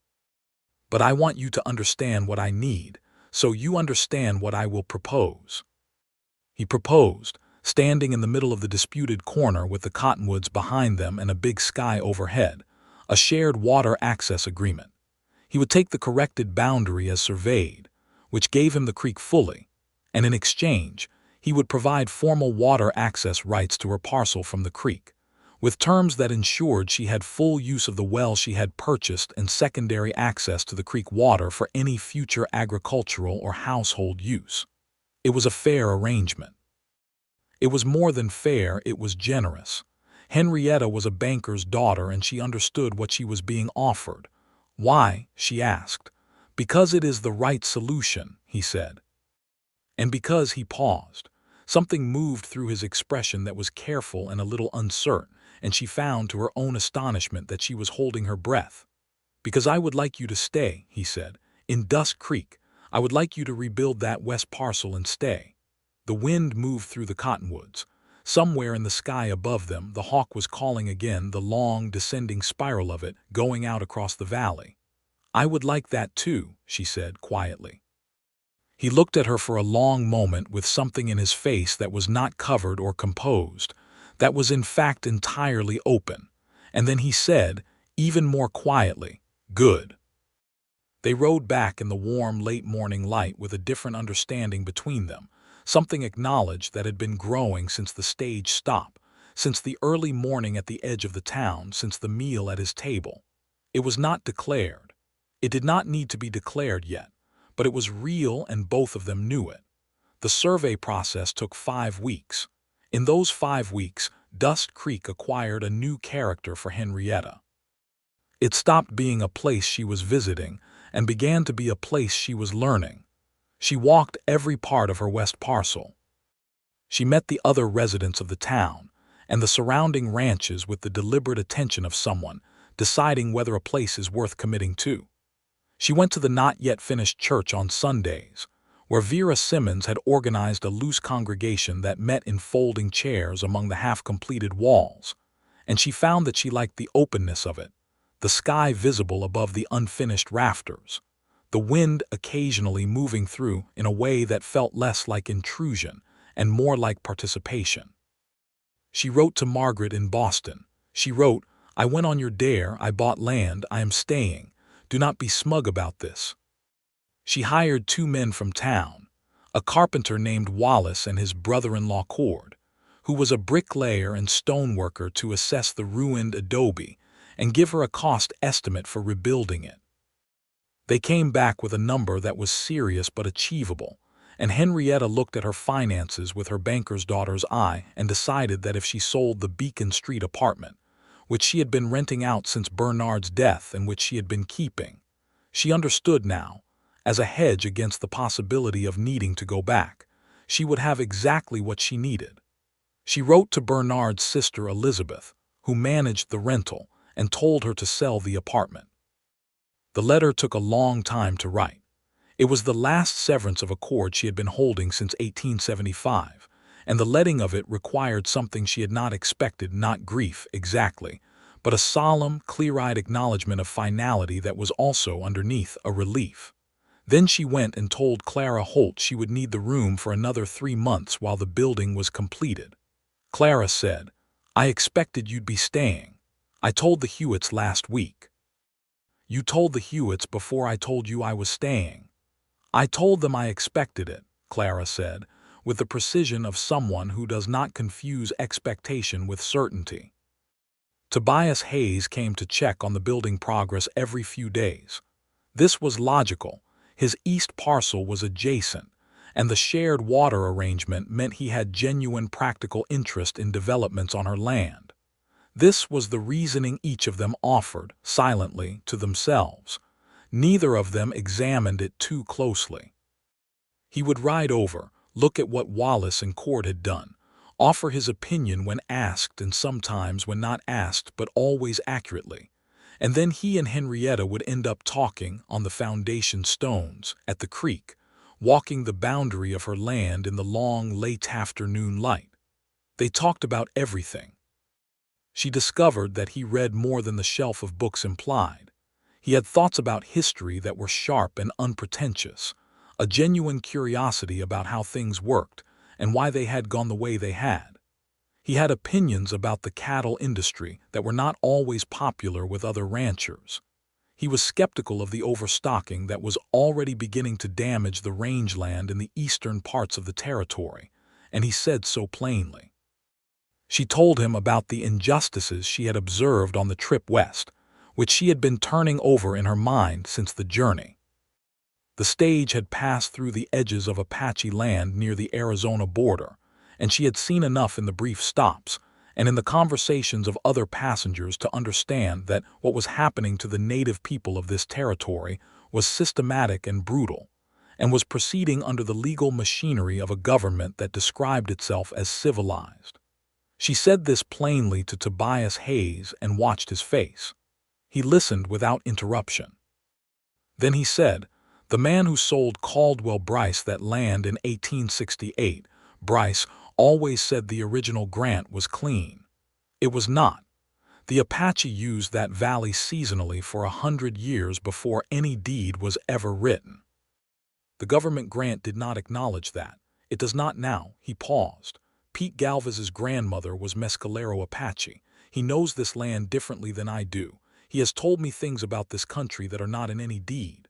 But I want you to understand what I need, so you understand what I will propose. He proposed, standing in the middle of the disputed corner with the cottonwoods behind them and a big sky overhead, a shared water access agreement. He would take the corrected boundary as surveyed, which gave him the creek fully, and in exchange, he would provide formal water access rights to her parcel from the creek, with terms that ensured she had full use of the well she had purchased and secondary access to the creek water for any future agricultural or household use. It was a fair arrangement. It was more than fair, it was generous. Henrietta was a banker's daughter and she understood what she was being offered. Why? She asked. Because it is the right solution, he said. And because he paused. Something moved through his expression that was careful and a little uncertain, and she found to her own astonishment that she was holding her breath. Because I would like you to stay, he said, in Dusk Creek. I would like you to rebuild that west parcel and stay. The wind moved through the cottonwoods. Somewhere in the sky above them, the hawk was calling again, the long, descending spiral of it going out across the valley. "I would like that too," she said quietly. He looked at her for a long moment with something in his face that was not covered or composed, that was in fact entirely open, and then he said, even more quietly, "Good." They rode back in the warm, late morning light with a different understanding between them, something acknowledged that had been growing since the stage stop, since the early morning at the edge of the town, since the meal at his table. It was not declared. It did not need to be declared yet, but it was real and both of them knew it. The survey process took 5 weeks. In those 5 weeks, Dust Creek acquired a new character for Henrietta. It stopped being a place she was visiting and began to be a place she was learning. She walked every part of her west parcel. She met the other residents of the town and the surrounding ranches with the deliberate attention of someone deciding whether a place is worth committing to. She went to the not-yet-finished church on Sundays, where Vera Simmons had organized a loose congregation that met in folding chairs among the half-completed walls, and she found that she liked the openness of it, the sky visible above the unfinished rafters, the wind occasionally moving through in a way that felt less like intrusion and more like participation. She wrote to Margaret in Boston. She wrote, "I went on your dare, I bought land, I am staying. Do not be smug about this." She hired 2 men from town, a carpenter named Wallace and his brother-in-law Cord, who was a bricklayer and stoneworker, to assess the ruined adobe and give her a cost estimate for rebuilding it. They came back with a number that was serious but achievable, and Henrietta looked at her finances with her banker's daughter's eye and decided that if she sold the Beacon Street apartment, which she had been renting out since Bernard's death and which she had been keeping, she understood now, as a hedge against the possibility of needing to go back, she would have exactly what she needed. She wrote to Bernard's sister Elizabeth, who managed the rental, and told her to sell the apartment. The letter took a long time to write. It was the last severance of a cord she had been holding since 1875, and the letting of it required something she had not expected, not grief exactly, but a solemn, clear-eyed acknowledgement of finality that was also underneath a relief. Then she went and told Clara Holt she would need the room for another 3 months while the building was completed. Clara said, "I expected you'd be staying. I told the Hewitts last week." "You told the Hewitts before I told you I was staying." "I told them I expected it," Clara said, with the precision of someone who does not confuse expectation with certainty. Tobias Hayes came to check on the building progress every few days. This was logical. His east parcel was adjacent, and the shared water arrangement meant he had genuine practical interest in developments on her land. This was the reasoning each of them offered, silently, to themselves. Neither of them examined it too closely. He would ride over, look at what Wallace and Cord had done, offer his opinion when asked and sometimes when not asked, but always accurately. And then he and Henrietta would end up talking on the foundation stones at the creek, walking the boundary of her land in the long, late afternoon light. They talked about everything. She discovered that he read more than the shelf of books implied. He had thoughts about history that were sharp and unpretentious, a genuine curiosity about how things worked and why they had gone the way they had. He had opinions about the cattle industry that were not always popular with other ranchers. He was skeptical of the overstocking that was already beginning to damage the rangeland in the eastern parts of the territory, and he said so plainly. She told him about the injustices she had observed on the trip west, which she had been turning over in her mind since the journey. The stage had passed through the edges of Apache land near the Arizona border, and she had seen enough in the brief stops and in the conversations of other passengers to understand that what was happening to the native people of this territory was systematic and brutal, and was proceeding under the legal machinery of a government that described itself as civilized. She said this plainly to Tobias Hayes and watched his face. He listened without interruption. Then he said, "The man who sold Caldwell Bryce that land in 1868, Bryce, always said the original grant was clean. It was not. The Apache used that valley seasonally for 100 years before any deed was ever written. The government grant did not acknowledge that. It does not now. He paused. Pete Galvez's grandmother was Mescalero Apache. He knows this land differently than I do. He has told me things about this country that are not in any deed.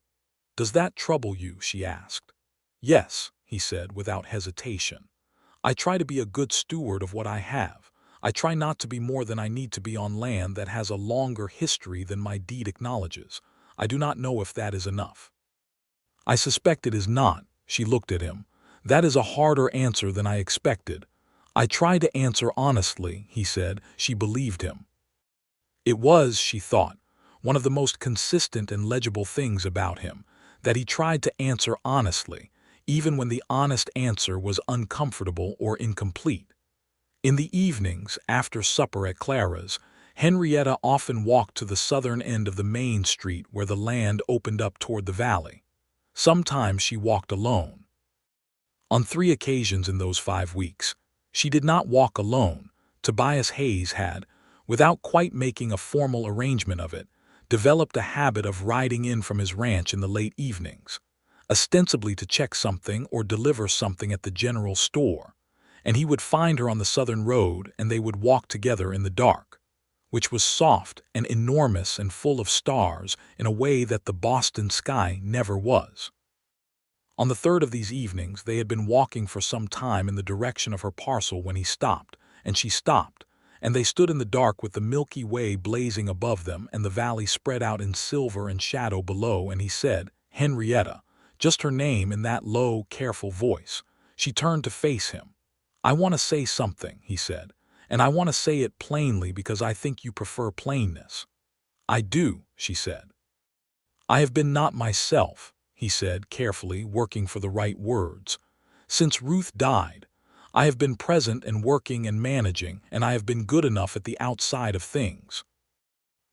Does that trouble you? She asked. Yes, he said without hesitation. I try to be a good steward of what I have. I try not to be more than I need to be on land that has a longer history than my deed acknowledges. I do not know if that is enough. I suspect it is not. She looked at him. That is a harder answer than I expected. I try to answer honestly, he said. She believed him. It was, she thought, one of the most consistent and legible things about him, that he tried to answer honestly, even when the honest answer was uncomfortable or incomplete. In the evenings, after supper at Clara's, Henrietta often walked to the southern end of the main street where the land opened up toward the valley. Sometimes she walked alone. On 3 occasions in those 5 weeks, she did not walk alone. Tobias Hayes had, without quite making a formal arrangement of it, developed a habit of riding in from his ranch in the late evenings, ostensibly to check something or deliver something at the general store, and he would find her on the southern road and they would walk together in the dark, which was soft and enormous and full of stars in a way that the Boston sky never was. On the third of these evenings they had been walking for some time in the direction of her parcel when he stopped, and she stopped, and they stood in the dark with the Milky Way blazing above them and the valley spread out in silver and shadow below, and he said, "Henrietta," just her name in that low, careful voice. She turned to face him. "I want to say something," he said, "and I want to say it plainly because I think you prefer plainness." "I do," she said. "I have been not myself," he said, carefully working for the right words. "Since Ruth died, I have been present and working and managing, and I have been good enough at the outside of things.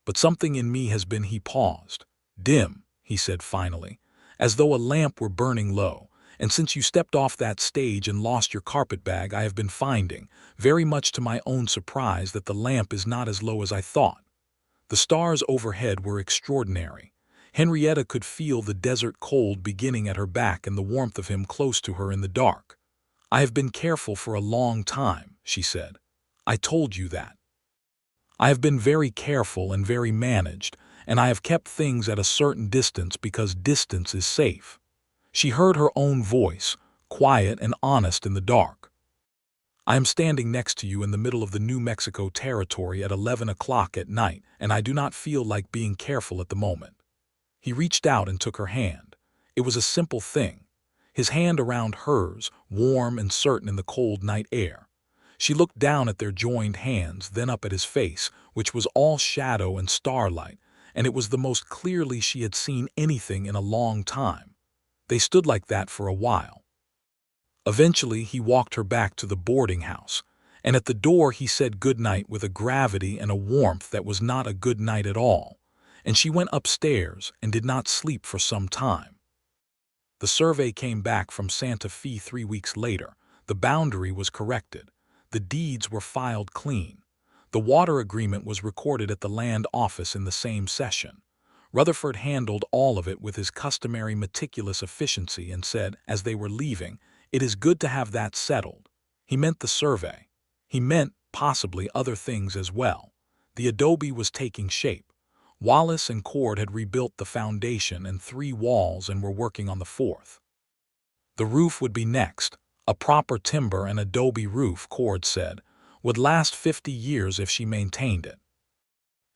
But something in me has been," he paused, "dim," he said finally, "as though a lamp were burning low, and since you stepped off that stage and lost your carpetbag, I have been finding, very much to my own surprise, that the lamp is not as low as I thought." The stars overhead were extraordinary. Henrietta could feel the desert cold beginning at her back and the warmth of him close to her in the dark. "I have been careful for a long time," she said. "I told you that. I have been very careful and very managed, and I have kept things at a certain distance because distance is safe." She heard her own voice, quiet and honest in the dark. "I am standing next to you in the middle of the New Mexico territory at 11 o'clock at night, and I do not feel like being careful at the moment." He reached out and took her hand. It was a simple thing. His hand around hers, warm and certain in the cold night air. She looked down at their joined hands, then up at his face, which was all shadow and starlight, and it was the most clearly she had seen anything in a long time. They stood like that for a while. Eventually he walked her back to the boarding house, and at the door he said good night with a gravity and a warmth that was not a good night at all, and she went upstairs and did not sleep for some time. The survey came back from Santa Fe 3 weeks later. The boundary was corrected. The deeds were filed clean. The water agreement was recorded at the land office in the same session. Rutherford handled all of it with his customary meticulous efficiency and said, as they were leaving, "It is good to have that settled." He meant the survey. He meant, possibly, other things as well. The adobe was taking shape. Wallace and Cord had rebuilt the foundation and 3 walls and were working on the 4th. The roof would be next. A proper timber and adobe roof, Cord said, would last 50 years if she maintained it.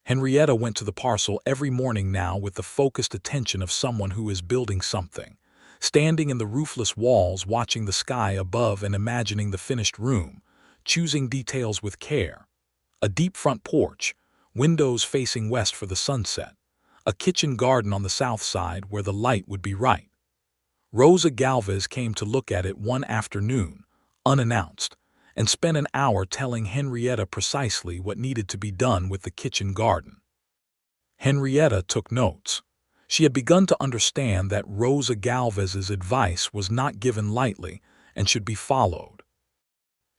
Henrietta went to the parcel every morning now with the focused attention of someone who is building something, standing in the roofless walls watching the sky above and imagining the finished room, choosing details with care. A deep front porch, windows facing west for the sunset, a kitchen garden on the south side where the light would be right. Rosa Galvez came to look at it one afternoon, unannounced, and spent an hour telling Henrietta precisely what needed to be done with the kitchen garden. Henrietta took notes. She had begun to understand that Rosa Galvez's advice was not given lightly and should be followed.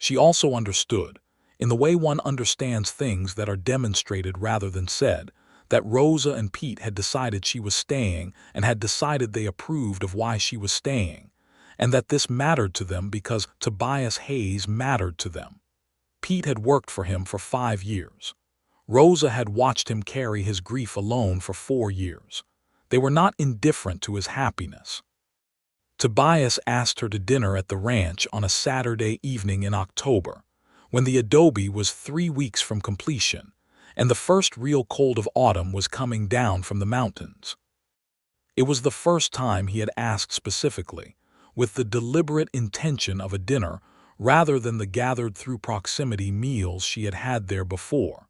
She also understood, in the way one understands things that are demonstrated rather than said, that Rosa and Pete had decided she was staying and had decided they approved of why she was staying, and that this mattered to them because Tobias Hayes mattered to them. Pete had worked for him for 5 years. Rosa had watched him carry his grief alone for 4 years. They were not indifferent to his happiness. Tobias asked her to dinner at the ranch on a Saturday evening in October, when the adobe was 3 weeks from completion, and the first real cold of autumn was coming down from the mountains. It was the first time he had asked specifically, with the deliberate intention of a dinner rather than the gathered-through proximity meals she had had there before.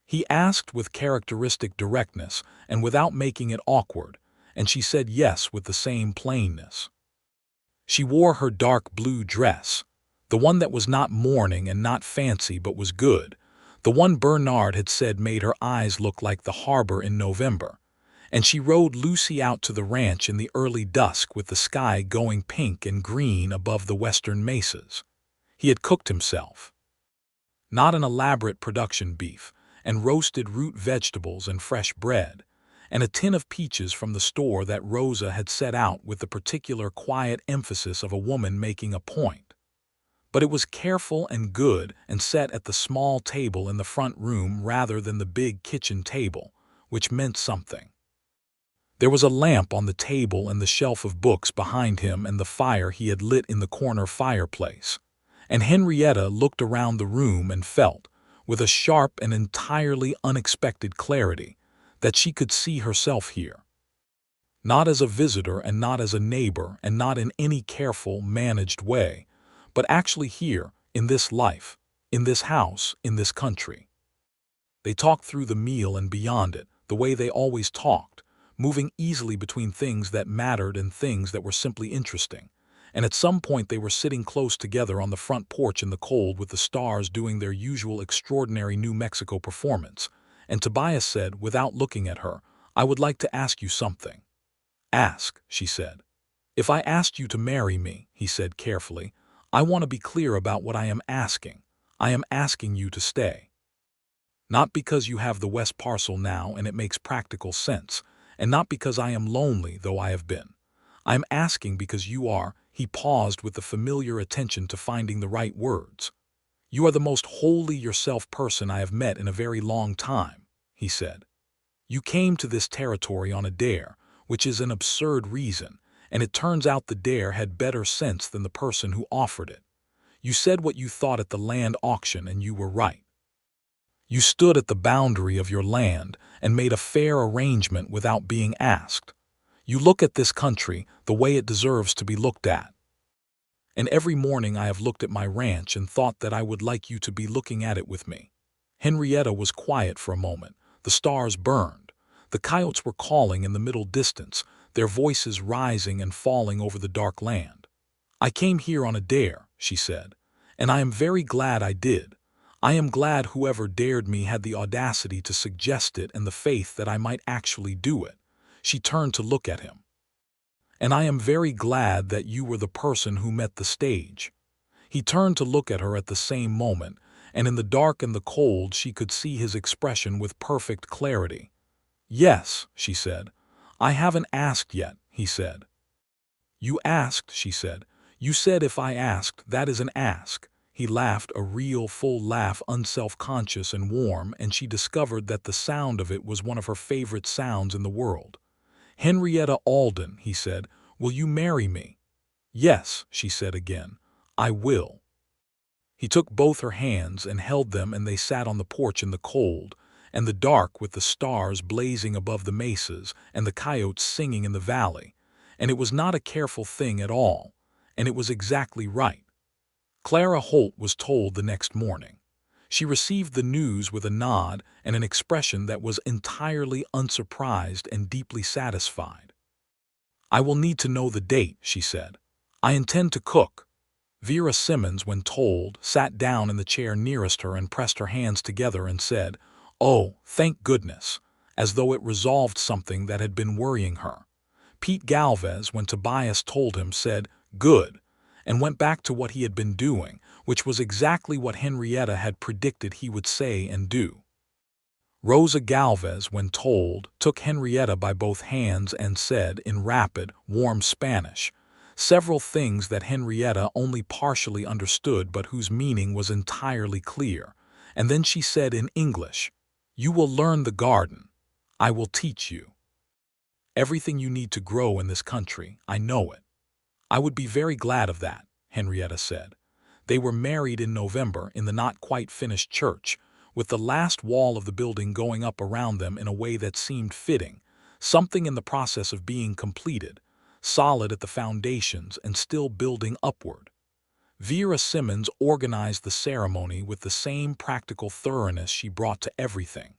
He asked with characteristic directness and without making it awkward, and she said yes with the same plainness. She wore her dark blue dress, the one that was not mourning and not fancy but was good, the one Bernard had said made her eyes look like the harbor in November, and she rode Lucy out to the ranch in the early dusk with the sky going pink and green above the western mesas. He had cooked himself. Not an elaborate production beef, and roasted root vegetables and fresh bread, and a tin of peaches from the store that Rosa had set out with the particular quiet emphasis of a woman making a point. But it was careful and good and set at the small table in the front room rather than the big kitchen table, which meant something. There was a lamp on the table and the shelf of books behind him and the fire he had lit in the corner fireplace, and Henrietta looked around the room and felt, with a sharp and entirely unexpected clarity, that she could see herself here. Not as a visitor and not as a neighbor and not in any careful, managed way, but actually here, in this life, in this house, in this country. They talked through the meal and beyond it, the way they always talked, moving easily between things that mattered and things that were simply interesting. And at some point they were sitting close together on the front porch in the cold with the stars doing their usual extraordinary New Mexico performance, and Tobias said, without looking at her, "I would like to ask you something." "Ask," she said. "If I asked you to marry me," he said carefully, "I want to be clear about what I am asking. I am asking you to stay. Not because you have the West parcel now and it makes practical sense, and not because I am lonely, though I have been. I am asking because you are," he paused with the familiar attention to finding the right words. "You are the most wholly yourself person I have met in a very long time," he said. "You came to this territory on a dare, which is an absurd reason, and it turns out the dare had better sense than the person who offered it. You said what you thought at the land auction and you were right. You stood at the boundary of your land and made a fair arrangement without being asked. You look at this country the way it deserves to be looked at. And every morning I have looked at my ranch and thought that I would like you to be looking at it with me." Henrietta was quiet for a moment. The stars burned. The coyotes were calling in the middle distance, their voices rising and falling over the dark land. "I came here on a dare," she said, "and I am very glad I did. I am glad whoever dared me had the audacity to suggest it and the faith that I might actually do it." She turned to look at him. "And I am very glad that you were the person who met the stage." He turned to look at her at the same moment, and in the dark and the cold she could see his expression with perfect clarity. "Yes," she said. "I haven't asked yet," he said. "You asked," she said. "You said if I asked, that is an ask." He laughed, a real, full laugh, unself-conscious and warm, and she discovered that the sound of it was one of her favorite sounds in the world. "Henrietta Alden," he said, "will you marry me?" "Yes," she said again, "I will." He took both her hands and held them, and they sat on the porch in the cold and the dark with the stars blazing above the mesas and the coyotes singing in the valley, and it was not a careful thing at all, and it was exactly right. Clara Holt was told the next morning. She received the news with a nod and an expression that was entirely unsurprised and deeply satisfied. "I will need to know the date," she said. "I intend to cook." Vera Simmons, when told, sat down in the chair nearest her and pressed her hands together and said, "Oh, thank goodness," as though it resolved something that had been worrying her. Pete Galvez, when Tobias told him, said, "Good," and went back to what he had been doing, which was exactly what Henrietta had predicted he would say and do. Rosa Galvez, when told, took Henrietta by both hands and said, in rapid, warm Spanish, several things that Henrietta only partially understood but whose meaning was entirely clear, and then she said in English, "You will learn the garden. I will teach you. Everything you need to grow in this country, I know it." "I would be very glad of that," Henrietta said. They were married in November in the not-quite-finished church, with the last wall of the building going up around them in a way that seemed fitting, something in the process of being completed, solid at the foundations and still building upward. Vera Simmons organized the ceremony with the same practical thoroughness she brought to everything.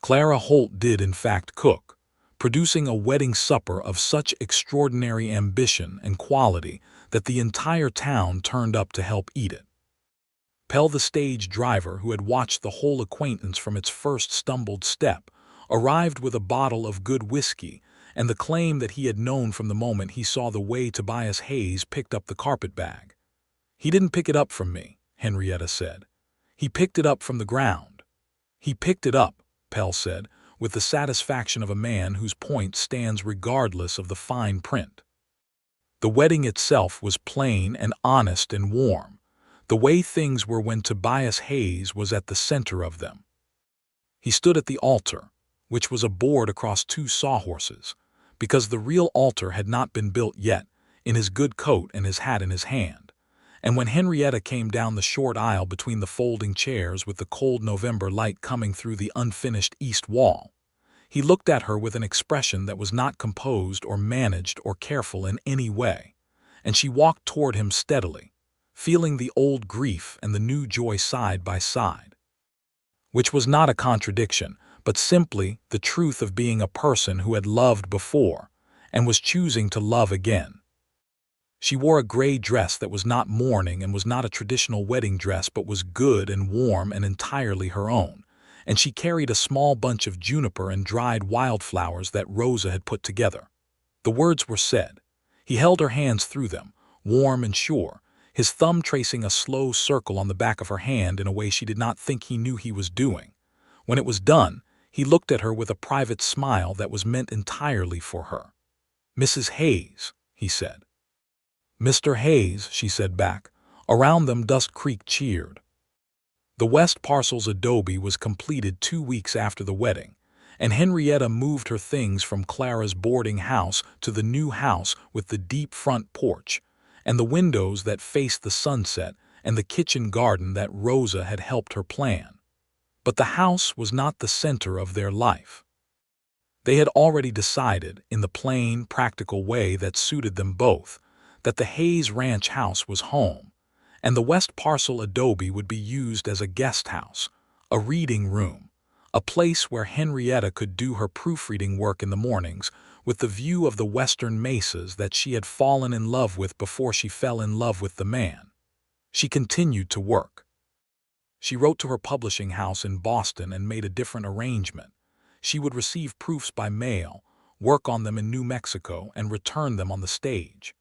Clara Holt did in fact cook, producing a wedding supper of such extraordinary ambition and quality that the entire town turned up to help eat it. Pell, the stage driver who had watched the whole acquaintance from its first stumbled step, arrived with a bottle of good whiskey and the claim that he had known from the moment he saw the way Tobias Hayes picked up the carpetbag. "He didn't pick it up from me," Henrietta said. "He picked it up from the ground." "He picked it up," Pell said, with the satisfaction of a man whose point stands regardless of the fine print. The wedding itself was plain and honest and warm, the way things were when Tobias Hayes was at the center of them. He stood at the altar, which was a board across two sawhorses, because the real altar had not been built yet, in his good coat and his hat in his hand. And when Henrietta came down the short aisle between the folding chairs with the cold November light coming through the unfinished east wall, he looked at her with an expression that was not composed or managed or careful in any way, and she walked toward him steadily, feeling the old grief and the new joy side by side. Which was not a contradiction, but simply the truth of being a person who had loved before and was choosing to love again. She wore a gray dress that was not mourning and was not a traditional wedding dress but was good and warm and entirely her own, and she carried a small bunch of juniper and dried wildflowers that Rosa had put together. The words were said. He held her hands through them, warm and sure, his thumb tracing a slow circle on the back of her hand in a way she did not think he knew he was doing. When it was done, he looked at her with a private smile that was meant entirely for her. "Mrs. Hayes," he said. "Mr. Hayes," she said back. Around them Dust Creek cheered. The West Parcel's adobe was completed 2 weeks after the wedding, and Henrietta moved her things from Clara's boarding house to the new house with the deep front porch, and the windows that faced the sunset and the kitchen garden that Rosa had helped her plan. But the house was not the center of their life. They had already decided, in the plain, practical way that suited them both, that the Hayes Ranch house was home, and the West Parcel adobe would be used as a guest house, a reading room, a place where Henrietta could do her proofreading work in the mornings with the view of the western mesas that she had fallen in love with before she fell in love with the man. She continued to work. She wrote to her publishing house in Boston and made a different arrangement. She would receive proofs by mail, work on them in New Mexico, and return them on the stage.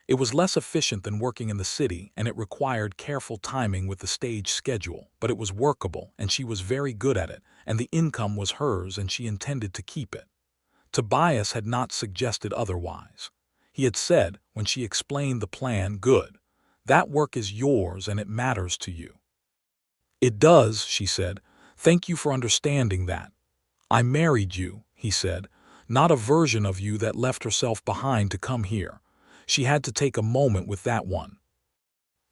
It was less efficient than working in the city, and it required careful timing with the stage schedule, but it was workable, and she was very good at it, and the income was hers, and she intended to keep it. Tobias had not suggested otherwise. He had said, when she explained the plan, "Good. That work is yours, and it matters to you." "It does," she said. "Thank you for understanding that. I married you," he said, "not a version of you that left herself behind to come here. She had to take a moment with that one."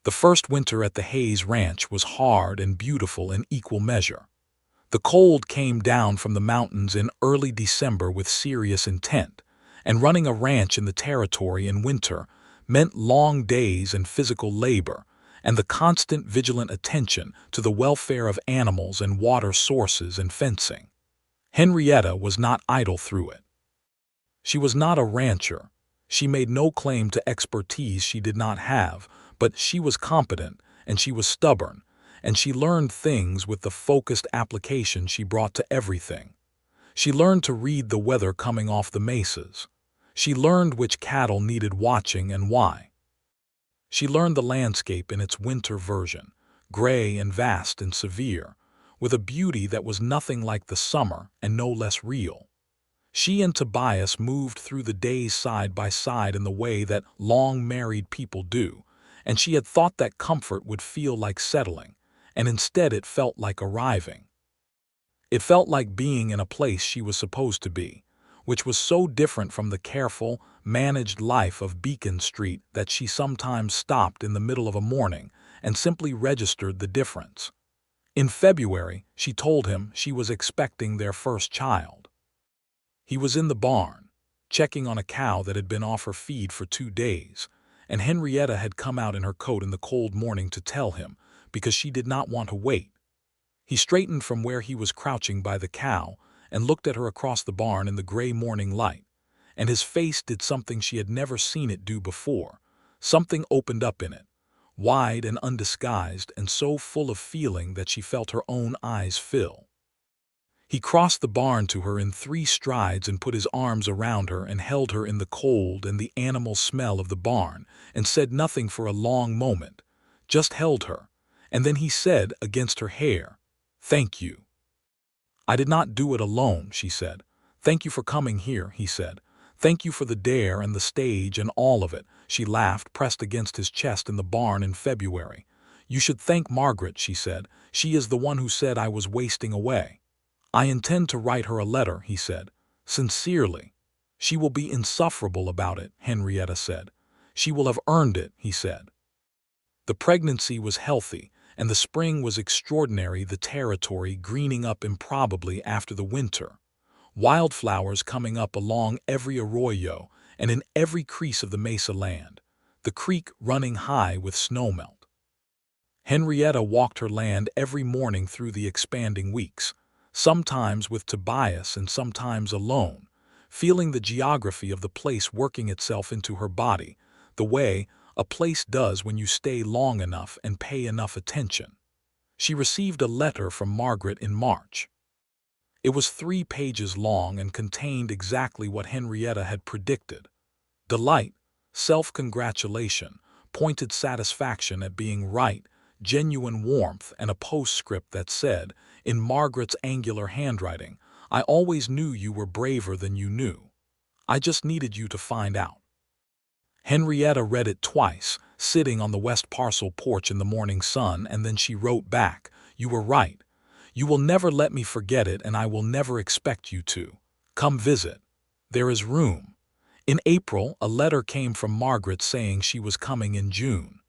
The first winter at the Hayes Ranch was hard and beautiful in equal measure. The cold came down from the mountains in early December with serious intent, and running a ranch in the territory in winter meant long days and physical labor, and the constant vigilant attention to the welfare of animals and water sources and fencing. Henrietta was not idle through it. She was not a rancher. She made no claim to expertise she did not have, but she was competent, and she was stubborn, and she learned things with the focused application she brought to everything. She learned to read the weather coming off the mesas. She learned which cattle needed watching and why. She learned the landscape in its winter version, gray and vast and severe, with a beauty that was nothing like the summer and no less real. She and Tobias moved through the days side by side in the way that long married people do, and she had thought that comfort would feel like settling, and instead it felt like arriving. It felt like being in a place she was supposed to be, which was so different from the careful, managed life of Beacon Street that she sometimes stopped in the middle of a morning and simply registered the difference. In February, she told him she was expecting their first child. He was in the barn, checking on a cow that had been off her feed for 2 days, and Henrietta had come out in her coat in the cold morning to tell him, because she did not want to wait. He straightened from where he was crouching by the cow and looked at her across the barn in the gray morning light, and his face did something she had never seen it do before. Something opened up in it, wide and undisguised and so full of feeling that she felt her own eyes fill. He crossed the barn to her in 3 strides and put his arms around her and held her in the cold and the animal smell of the barn and said nothing for a long moment, just held her, and then he said against her hair, "Thank you." "I did not do it alone," she said. "Thank you for coming here," he said. "Thank you for the dare and the stage and all of it." She laughed, pressed against his chest in the barn in February. "You should thank Margaret," she said. "She is the one who said I was wasting away." "I intend to write her a letter," he said. "Sincerely." "She will be insufferable about it," Henrietta said. "She will have earned it," he said. The pregnancy was healthy, and the spring was extraordinary, the territory greening up improbably after the winter. Wildflowers coming up along every arroyo and in every crease of the mesa land, the creek running high with snowmelt. Henrietta walked her land every morning through the expanding weeks, sometimes with Tobias and sometimes alone, feeling the geography of the place working itself into her body, the way a place does when you stay long enough and pay enough attention. She received a letter from Margaret in March. It was 3 pages long and contained exactly what Henrietta had predicted: delight, self-congratulation, pointed satisfaction at being right, genuine warmth, and a postscript that said, in Margaret's angular handwriting, "I always knew you were braver than you knew. I just needed you to find out." Henrietta read it twice, sitting on the west parcel porch in the morning sun, and then she wrote back, "You were right. You will never let me forget it, and I will never expect you to. Come visit. There is room." In April, a letter came from Margaret saying she was coming in June.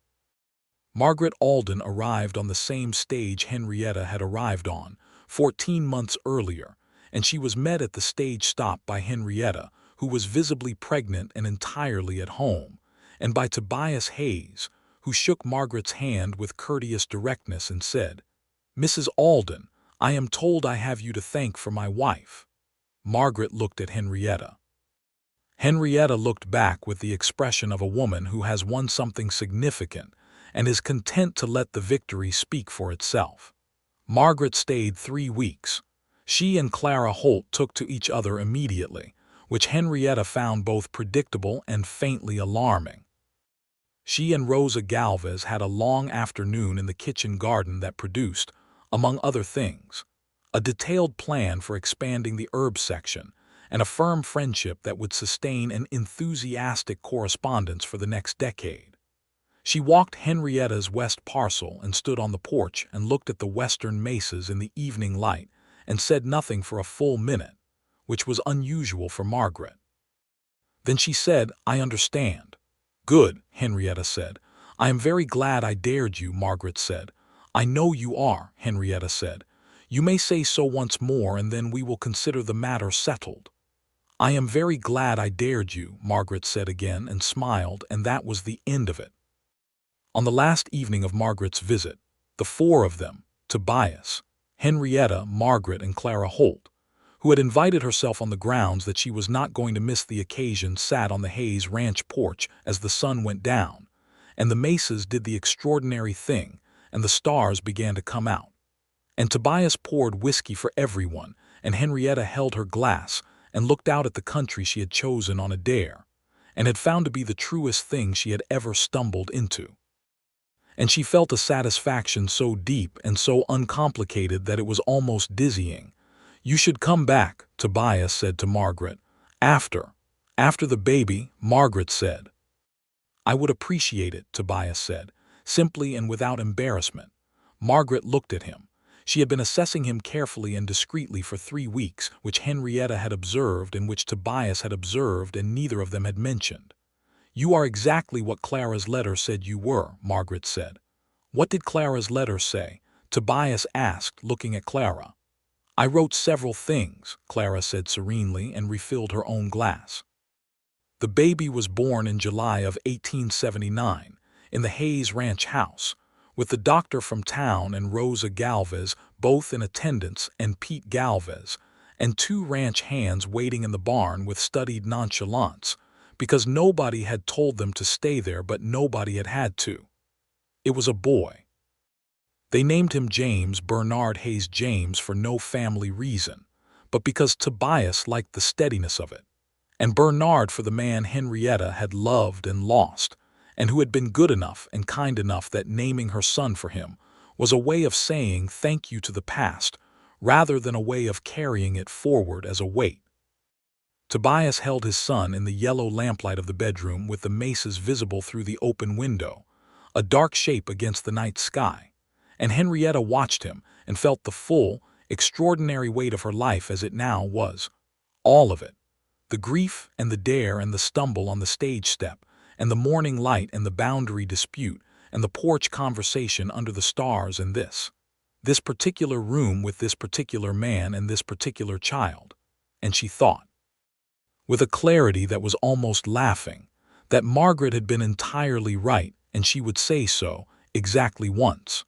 Margaret Alden arrived on the same stage Henrietta had arrived on, 14 months earlier, and she was met at the stage stop by Henrietta, who was visibly pregnant and entirely at home, and by Tobias Hayes, who shook Margaret's hand with courteous directness and said, "Mrs. Alden, I am told I have you to thank for my wife." Margaret looked at Henrietta. Henrietta looked back with the expression of a woman who has won something significant and is content to let the victory speak for itself. Margaret stayed 3 weeks. She and Clara Holt took to each other immediately, which Henrietta found both predictable and faintly alarming. She and Rosa Galvez had a long afternoon in the kitchen garden that produced, among other things, a detailed plan for expanding the herb section and a firm friendship that would sustain an enthusiastic correspondence for the next decade. She walked Henrietta's west parcel and stood on the porch and looked at the western mesas in the evening light and said nothing for a full minute, which was unusual for Margaret. Then she said, "I understand." "Good," Henrietta said. "I am very glad I dared you," Margaret said. "I know you are," Henrietta said. "You may say so once more, and then we will consider the matter settled." "I am very glad I dared you," Margaret said again and smiled, and that was the end of it. On the last evening of Margaret's visit, the 4 of them, Tobias, Henrietta, Margaret, and Clara Holt, who had invited herself on the grounds that she was not going to miss the occasion, sat on the Hayes Ranch porch as the sun went down, and the mesas did the extraordinary thing, and the stars began to come out. And Tobias poured whiskey for everyone, and Henrietta held her glass and looked out at the country she had chosen on a dare. and had found to be the truest thing she had ever stumbled into. And she felt a satisfaction so deep and so uncomplicated that it was almost dizzying. "You should come back," Tobias said to Margaret. After the baby," Margaret said. "I would appreciate it," Tobias said, simply and without embarrassment. Margaret looked at him. She had been assessing him carefully and discreetly for 3 weeks, which Henrietta had observed and which Tobias had observed, and neither of them had mentioned. "You are exactly what Clara's letter said you were," Margaret said. "What did Clara's letter say?" Tobias asked, looking at Clara. "I wrote several things," Clara said serenely, and refilled her own glass. "The baby was born in July of 1879, in the Hayes Ranch house, with the doctor from town and Rosa Galvez both in attendance, and Pete Galvez, and 2 ranch hands waiting in the barn with studied nonchalance, because nobody had told them to stay there, but nobody had had to. It was a boy. They named him James Bernard Hayes James for no family reason, but because Tobias liked the steadiness of it, and Bernard for the man Henrietta had loved and lost, and who had been good enough and kind enough that naming her son for him was a way of saying thank you to the past, rather than a way of carrying it forward as a weight. Tobias held his son in the yellow lamplight of the bedroom, with the maces visible through the open window, a dark shape against the night sky, and Henrietta watched him and felt the full, extraordinary weight of her life as it now was. All of it. The grief and the dare and the stumble on the stage step, and the morning light and the boundary dispute, and the porch conversation under the stars, and this particular room with this particular man and this particular child. And she thought, with a clarity that was almost laughing, that Margaret had been entirely right, and she would say so exactly once.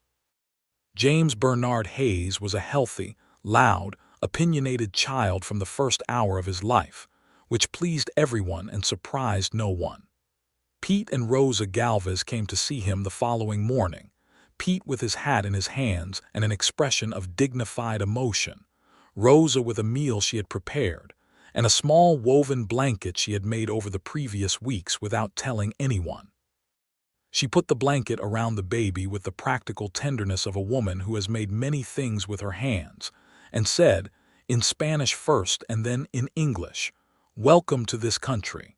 James Bernard Hayes was a healthy, loud, opinionated child from the first hour of his life, which pleased everyone and surprised no one. Pete and Rosa Galvez came to see him the following morning, Pete with his hat in his hands and an expression of dignified emotion, Rosa with a meal she had prepared, and a small woven blanket she had made over the previous weeks without telling anyone. She put the blanket around the baby with the practical tenderness of a woman who has made many things with her hands, and said, in Spanish first and then in English, "Welcome to this country."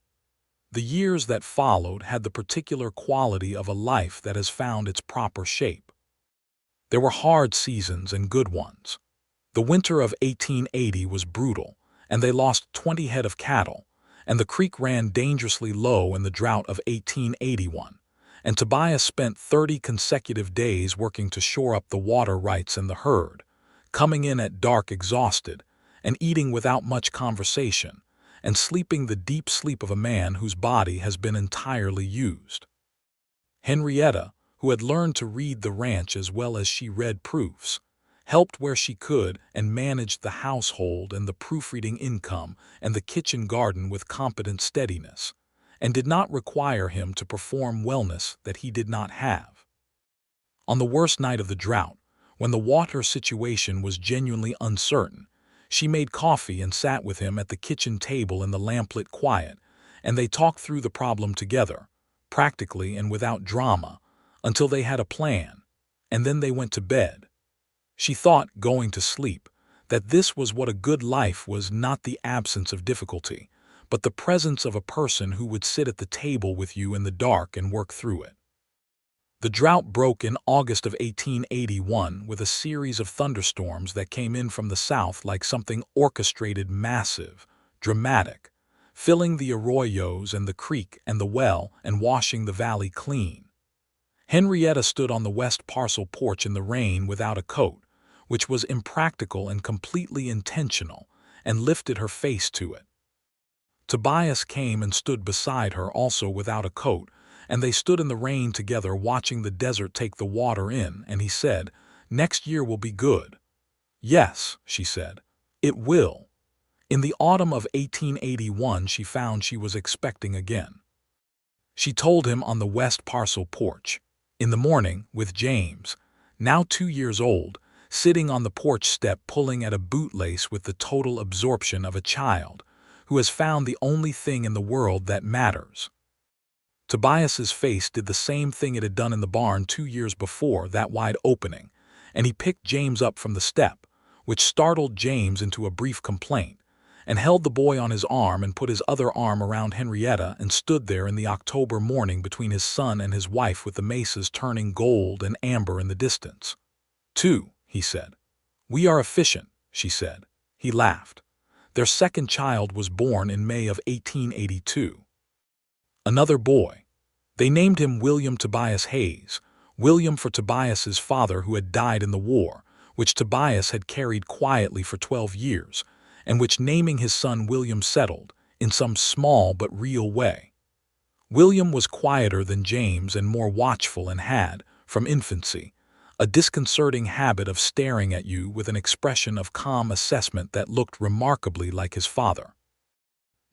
The years that followed had the particular quality of a life that has found its proper shape. There were hard seasons and good ones. The winter of 1880 was brutal, and they lost 20 head of cattle, and the creek ran dangerously low in the drought of 1881, and Tobias spent 30 consecutive days working to shore up the water rights in the herd, coming in at dark exhausted, and eating without much conversation, and sleeping the deep sleep of a man whose body has been entirely used. Henrietta, who had learned to read the ranch as well as she read proofs, helped where she could and managed the household and the proofreading income and the kitchen garden with competent steadiness, and did not require him to perform wellness that he did not have. On the worst night of the drought, when the water situation was genuinely uncertain, she made coffee and sat with him at the kitchen table in the lamplit quiet, and they talked through the problem together, practically and without drama, until they had a plan, and then they went to bed. She thought, going to sleep, that this was what a good life was, not the absence of difficulty, but the presence of a person who would sit at the table with you in the dark and work through it. The drought broke in August of 1881 with a series of thunderstorms that came in from the south like something orchestrated, massive, dramatic, filling the arroyos and the creek and the well and washing the valley clean. Henrietta stood on the west parcel porch in the rain without a coat, which was impractical and completely intentional, and lifted her face to it. Tobias came and stood beside her, also without a coat, and they stood in the rain together watching the desert take the water in, and he said, "Next year will be good." "Yes," she said, "it will." In the autumn of 1881 she found she was expecting again. She told him on the west parcel porch, in the morning, with James, now 2 years old, sitting on the porch step pulling at a bootlace with the total absorption of a child, who has found the only thing in the world that matters. Tobias's face did the same thing it had done in the barn 2 years before that wide opening, and he picked James up from the step, which startled James into a brief complaint, and held the boy on his arm and put his other arm around Henrietta and stood there in the October morning between his son and his wife with the mesas turning gold and amber in the distance. "Two," he said. "We are efficient," she said. He laughed. Their second child was born in May of 1882. Another boy. They named him William Tobias Hayes, William for Tobias's father who had died in the war, which Tobias had carried quietly for 12 years, and which naming his son William settled, in some small but real way. William was quieter than James and more watchful and had, from infancy, a disconcerting habit of staring at you with an expression of calm assessment that looked remarkably like his father.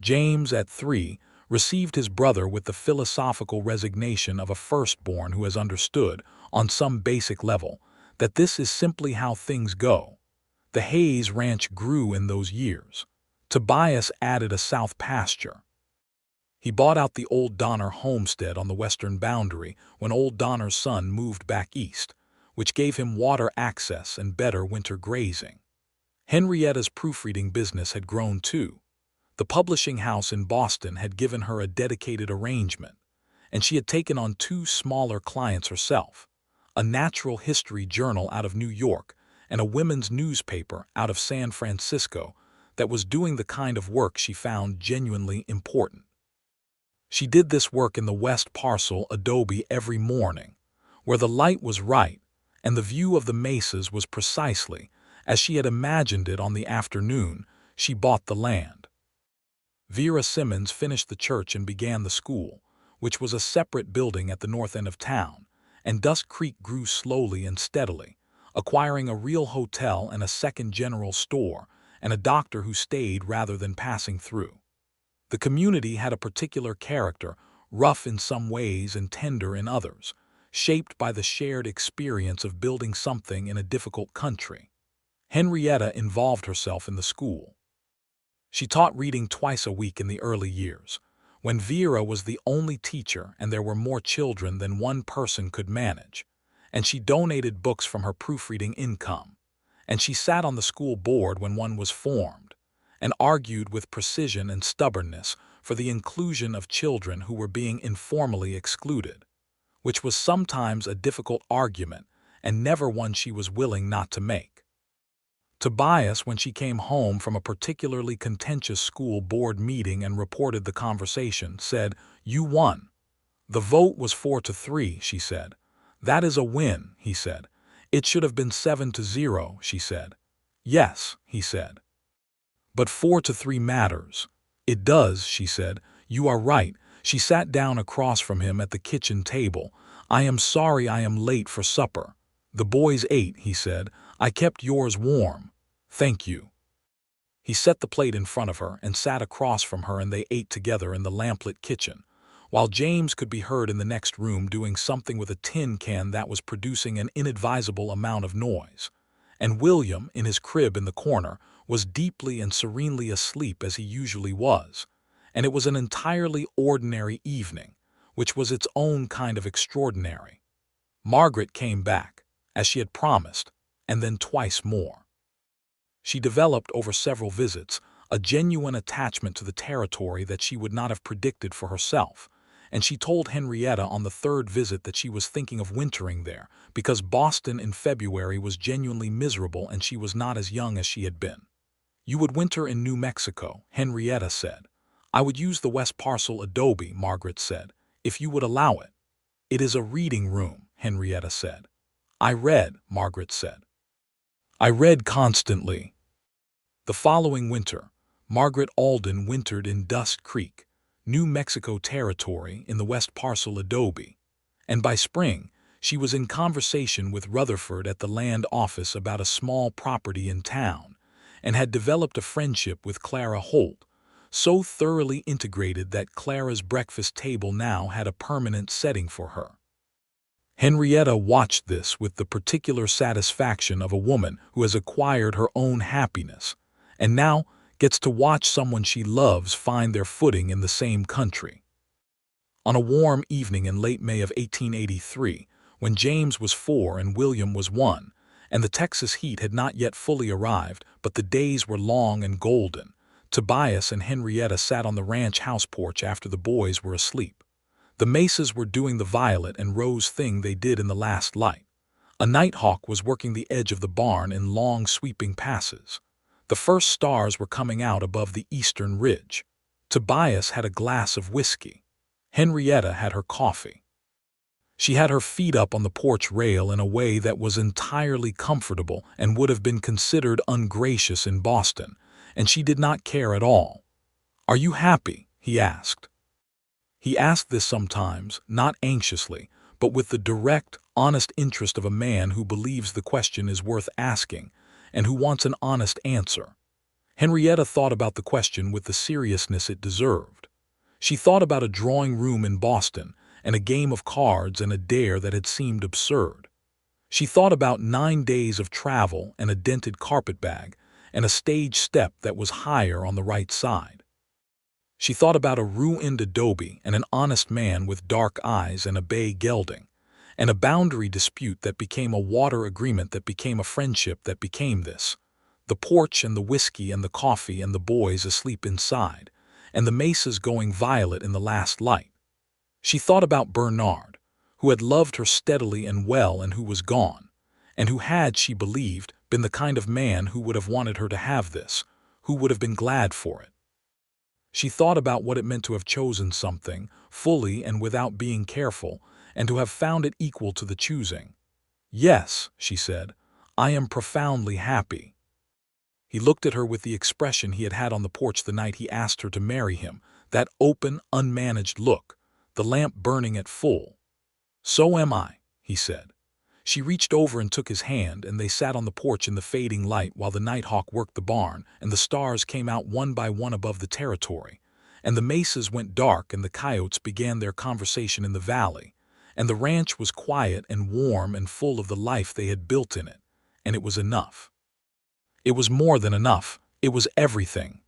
James, at 3, received his brother with the philosophical resignation of a firstborn who has understood, on some basic level, that this is simply how things go. The Hayes ranch grew in those years. Tobias added a south pasture. He bought out the old Donner homestead on the western boundary when old Donner's son moved back east, which gave him water access and better winter grazing. Henrietta's proofreading business had grown too. The publishing house in Boston had given her a dedicated arrangement, and she had taken on 2 smaller clients herself, a natural history journal out of New York and a women's newspaper out of San Francisco that was doing the kind of work she found genuinely important. She did this work in the West Parcel adobe every morning, where the light was right and the view of the mesas was precisely as she had imagined it on the afternoon she bought the land. Vera Simmons finished the church and began the school, which was a separate building at the north end of town, and Dusk Creek grew slowly and steadily, acquiring a real hotel and a second general store and a doctor who stayed rather than passing through. The community had a particular character, rough in some ways and tender in others, shaped by the shared experience of building something in a difficult country. Henrietta involved herself in the school. She taught reading twice a week in the early years, when Vera was the only teacher and there were more children than one person could manage, and she donated books from her proofreading income, and she sat on the school board when one was formed, and argued with precision and stubbornness for the inclusion of children who were being informally excluded, which was sometimes a difficult argument and never one she was willing not to make. Tobias, when she came home from a particularly contentious school board meeting and reported the conversation, said, "You won." "The vote was 4-3, she said. "That is a win," he said. "It should have been 7-0, she said. "Yes," he said. "But 4-3 matters." "It does," she said. "You are right." She sat down across from him at the kitchen table. "I am sorry I am late for supper." "The boys ate," he said. "I kept yours warm." "Thank you." He set the plate in front of her and sat across from her, and they ate together in the lamplit kitchen, while James could be heard in the next room doing something with a tin can that was producing an inadvisable amount of noise. And William, in his crib in the corner, was deeply and serenely asleep as he usually was, and it was an entirely ordinary evening, which was its own kind of extraordinary. Margaret came back, as she had promised, and then twice more. She developed over several visits a genuine attachment to the territory that she would not have predicted for herself, and she told Henrietta on the 3rd visit that she was thinking of wintering there because Boston in February was genuinely miserable and she was not as young as she had been. "You would winter in New Mexico," Henrietta said. "I would use the West Parcel adobe," Margaret said, "if you would allow it." "It is a reading room," Henrietta said. "I read," Margaret said. "I read constantly." The following winter, Margaret Alden wintered in Dusk Creek, New Mexico Territory in the West Parcel adobe, and by spring she was in conversation with Rutherford at the land office about a small property in town, and had developed a friendship with Clara Holt, so thoroughly integrated that Clara's breakfast table now had a permanent setting for her. Henrietta watched this with the particular satisfaction of a woman who has acquired her own happiness, and now gets to watch someone she loves find their footing in the same country. On a warm evening in late May of 1883, when James was 4 and William was 1, and the Texas heat had not yet fully arrived, but the days were long and golden, Tobias and Henrietta sat on the ranch house porch after the boys were asleep. The Mesas were doing the violet and rose thing they did in the last light. A nighthawk was working the edge of the barn in long sweeping passes. The first stars were coming out above the eastern ridge. Tobias had a glass of whiskey. Henrietta had her coffee. She had her feet up on the porch rail in a way that was entirely comfortable and would have been considered ungracious in Boston, and she did not care at all. "Are you happy?" he asked. He asked this sometimes, not anxiously, but with the direct, honest interest of a man who believes the question is worth asking and who wants an honest answer. Henrietta thought about the question with the seriousness it deserved. She thought about a drawing room in Boston and a game of cards and a dare that had seemed absurd. She thought about 9 days of travel and a dented carpetbag and a stage step that was higher on the right side. She thought about a ruined adobe and an honest man with dark eyes and a bay gelding, and a boundary dispute that became a water agreement that became a friendship that became this, the porch and the whiskey and the coffee and the boys asleep inside, and the Mesas going violet in the last light. She thought about Bernard, who had loved her steadily and well and who was gone, and who had, she believed, been the kind of man who would have wanted her to have this, who would have been glad for it. She thought about what it meant to have chosen something, fully and without being careful, and to have found it equal to the choosing. "Yes," she said, "I am profoundly happy." He looked at her with the expression he had had on the porch the night he asked her to marry him, that open, unmanaged look, the lamp burning at full. "So am I," he said. She reached over and took his hand, and they sat on the porch in the fading light while the nighthawk worked the barn, and the stars came out one by one above the territory, and the Mesas went dark and the coyotes began their conversation in the valley, and the ranch was quiet and warm and full of the life they had built in it, and it was enough. It was more than enough. It was everything.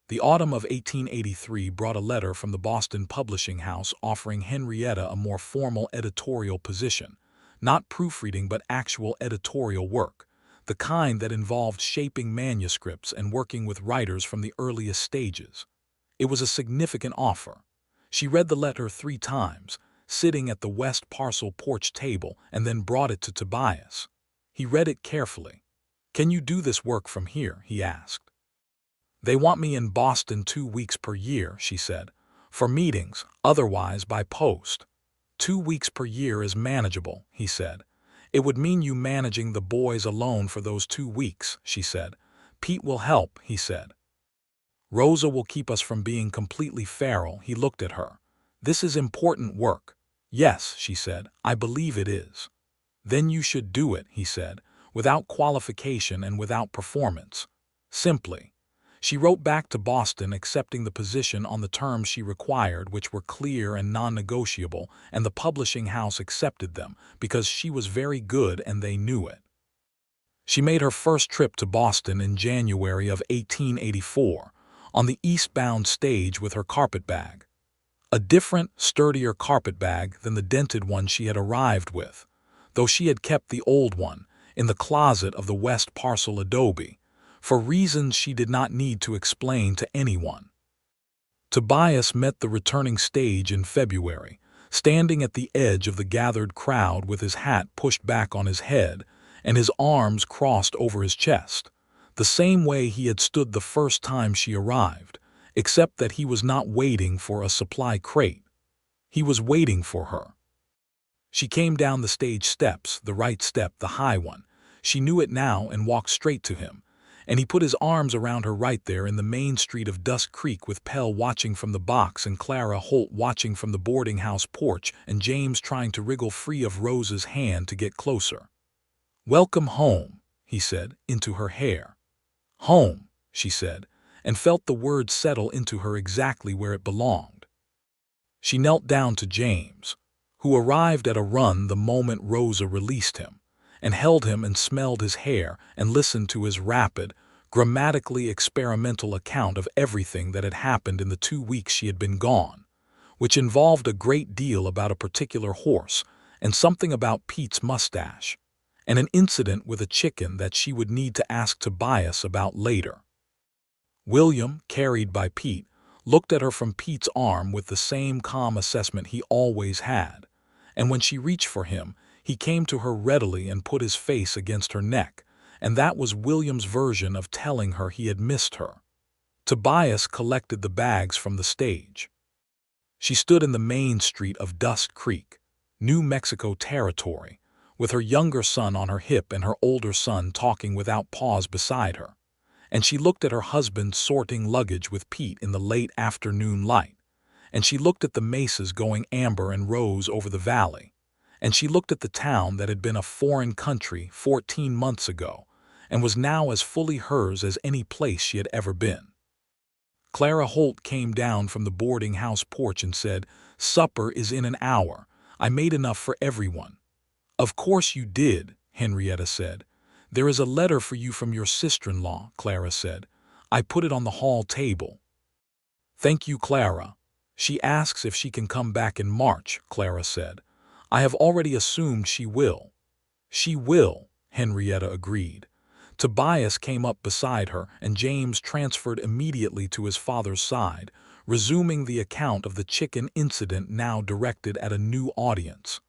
The autumn of 1883 brought a letter from the Boston publishing house offering Henrietta a more formal editorial position. Not proofreading but actual editorial work, the kind that involved shaping manuscripts and working with writers from the earliest stages. It was a significant offer. She read the letter 3 times, sitting at the west parcel porch table, and then brought it to Tobias. He read it carefully. "Can you do this work from here?" he asked. "They want me in Boston 2 weeks per year," she said, "for meetings, otherwise by post." 2 weeks per year is manageable," he said. "It would mean you managing the boys alone for those 2 weeks," she said. "Pete will help," he said. "Rosa will keep us from being completely feral." He looked at her. "This is important work." "Yes," she said, "I believe it is." "Then you should do it," he said, "without qualification and without performance. Simply." She wrote back to Boston accepting the position on the terms she required, which were clear and non-negotiable, and the publishing house accepted them because she was very good and they knew it. She made her first trip to Boston in January of 1884, on the eastbound stage with her carpetbag. A different, sturdier carpetbag than the dented one she had arrived with, though she had kept the old one in the closet of the west parcel adobe, for reasons she did not need to explain to anyone. Tobias met the returning stage in February, standing at the edge of the gathered crowd with his hat pushed back on his head and his arms crossed over his chest, the same way he had stood the first time she arrived, except that he was not waiting for a supply crate. He was waiting for her. She came down the stage steps, the right step, the high one. She knew it now and walked straight to him, and he put his arms around her right there in the main street of Dusk Creek, with Pell watching from the box and Clara Holt watching from the boarding house porch and James trying to wriggle free of Rosa's hand to get closer. "Welcome home," he said, into her hair. "Home," she said, and felt the word settle into her exactly where it belonged. She knelt down to James, who arrived at a run the moment Rosa released him, and held him and smelled his hair and listened to his rapid, grammatically experimental account of everything that had happened in the 2 weeks she had been gone, which involved a great deal about a particular horse and something about Pete's mustache, and an incident with a chicken that she would need to ask Tobias about later. William, carried by Pete, looked at her from Pete's arm with the same calm assessment he always had, and when she reached for him, he came to her readily and put his face against her neck, and that was William's version of telling her he had missed her. Tobias collected the bags from the stage. She stood in the main street of Dust Creek, New Mexico territory, with her younger son on her hip and her older son talking without pause beside her, and she looked at her husband sorting luggage with Pete in the late afternoon light, and she looked at the mesas going amber and rose over the valley, and she looked at the town that had been a foreign country 14 months ago and was now as fully hers as any place she had ever been. Clara Holt came down from the boarding house porch and said, "Supper is in an hour. I made enough for everyone." "Of course you did," Henrietta said. "There is a letter for you from your sister-in-law," Clara said. "I put it on the hall table." "Thank you, Clara. She asks if she can come back in March," Clara said. "I have already assumed she will." "She will," Henrietta agreed. Tobias came up beside her, and James transferred immediately to his father's side, resuming the account of the chicken incident now directed at a new audience.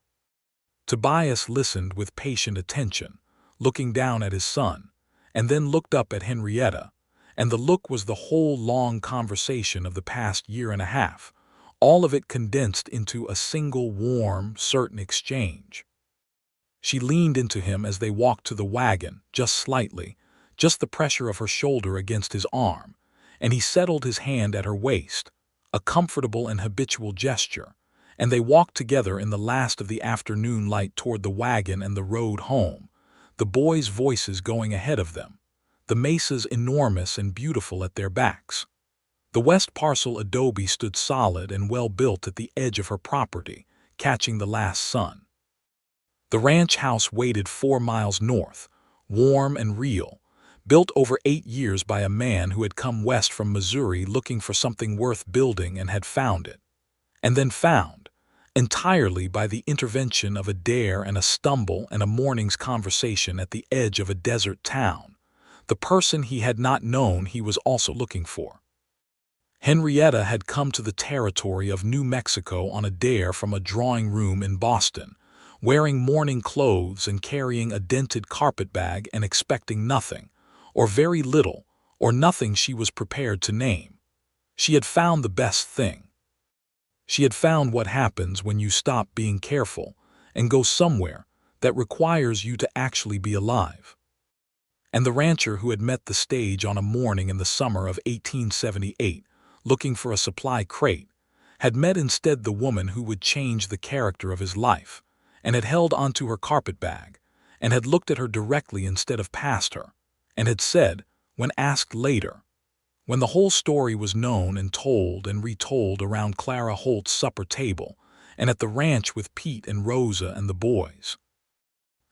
Tobias listened with patient attention, looking down at his son, and then looked up at Henrietta, and the look was the whole long conversation of the past year and a half, all of it condensed into a single warm, certain exchange. She leaned into him as they walked to the wagon, just slightly, just the pressure of her shoulder against his arm, and he settled his hand at her waist, a comfortable and habitual gesture, and they walked together in the last of the afternoon light toward the wagon and the road home, the boys' voices going ahead of them, the mesas enormous and beautiful at their backs. The West Parcel adobe stood solid and well built at the edge of her property, catching the last sun. The ranch house waited 4 miles north, warm and real, built over 8 years by a man who had come west from Missouri looking for something worth building and had found it. And then found, entirely by the intervention of a dare and a stumble and a morning's conversation at the edge of a desert town, the person he had not known he was also looking for. Henrietta had come to the territory of New Mexico on a dare from a drawing room in Boston, wearing morning clothes and carrying a dented carpetbag and expecting nothing, or very little, or nothing she was prepared to name. She had found the best thing. She had found what happens when you stop being careful and go somewhere that requires you to actually be alive. And the rancher who had met the stage on a morning in the summer of 1878, looking for a supply crate, had met instead the woman who would change the character of his life, and had held onto her carpetbag, and had looked at her directly instead of past her, and had said, when asked later, when the whole story was known and told and retold around Clara Holt's supper table, and at the ranch with Pete and Rosa and the boys,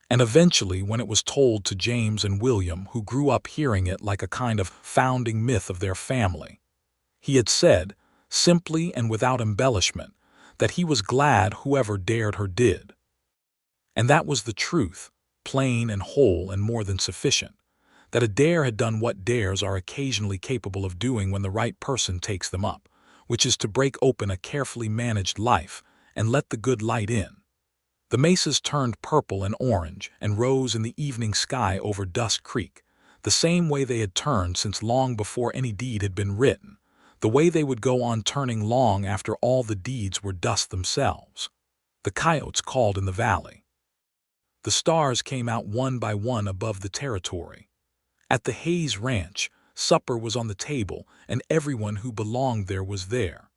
and eventually when it was told to James and William, who grew up hearing it like a kind of founding myth of their family, he had said, simply and without embellishment, that he was glad whoever dared her did. And that was the truth, plain and whole and more than sufficient, that a dare had done what dares are occasionally capable of doing when the right person takes them up, which is to break open a carefully managed life and let the good light in. The mesas turned purple and orange and rose in the evening sky over Dust Creek, the same way they had turned since long before any deed had been written, the way they would go on turning long after all the deeds were dust themselves. The coyotes called in the valley. The stars came out one by one above the territory. At the Hayes Ranch, supper was on the table, and everyone who belonged there was there.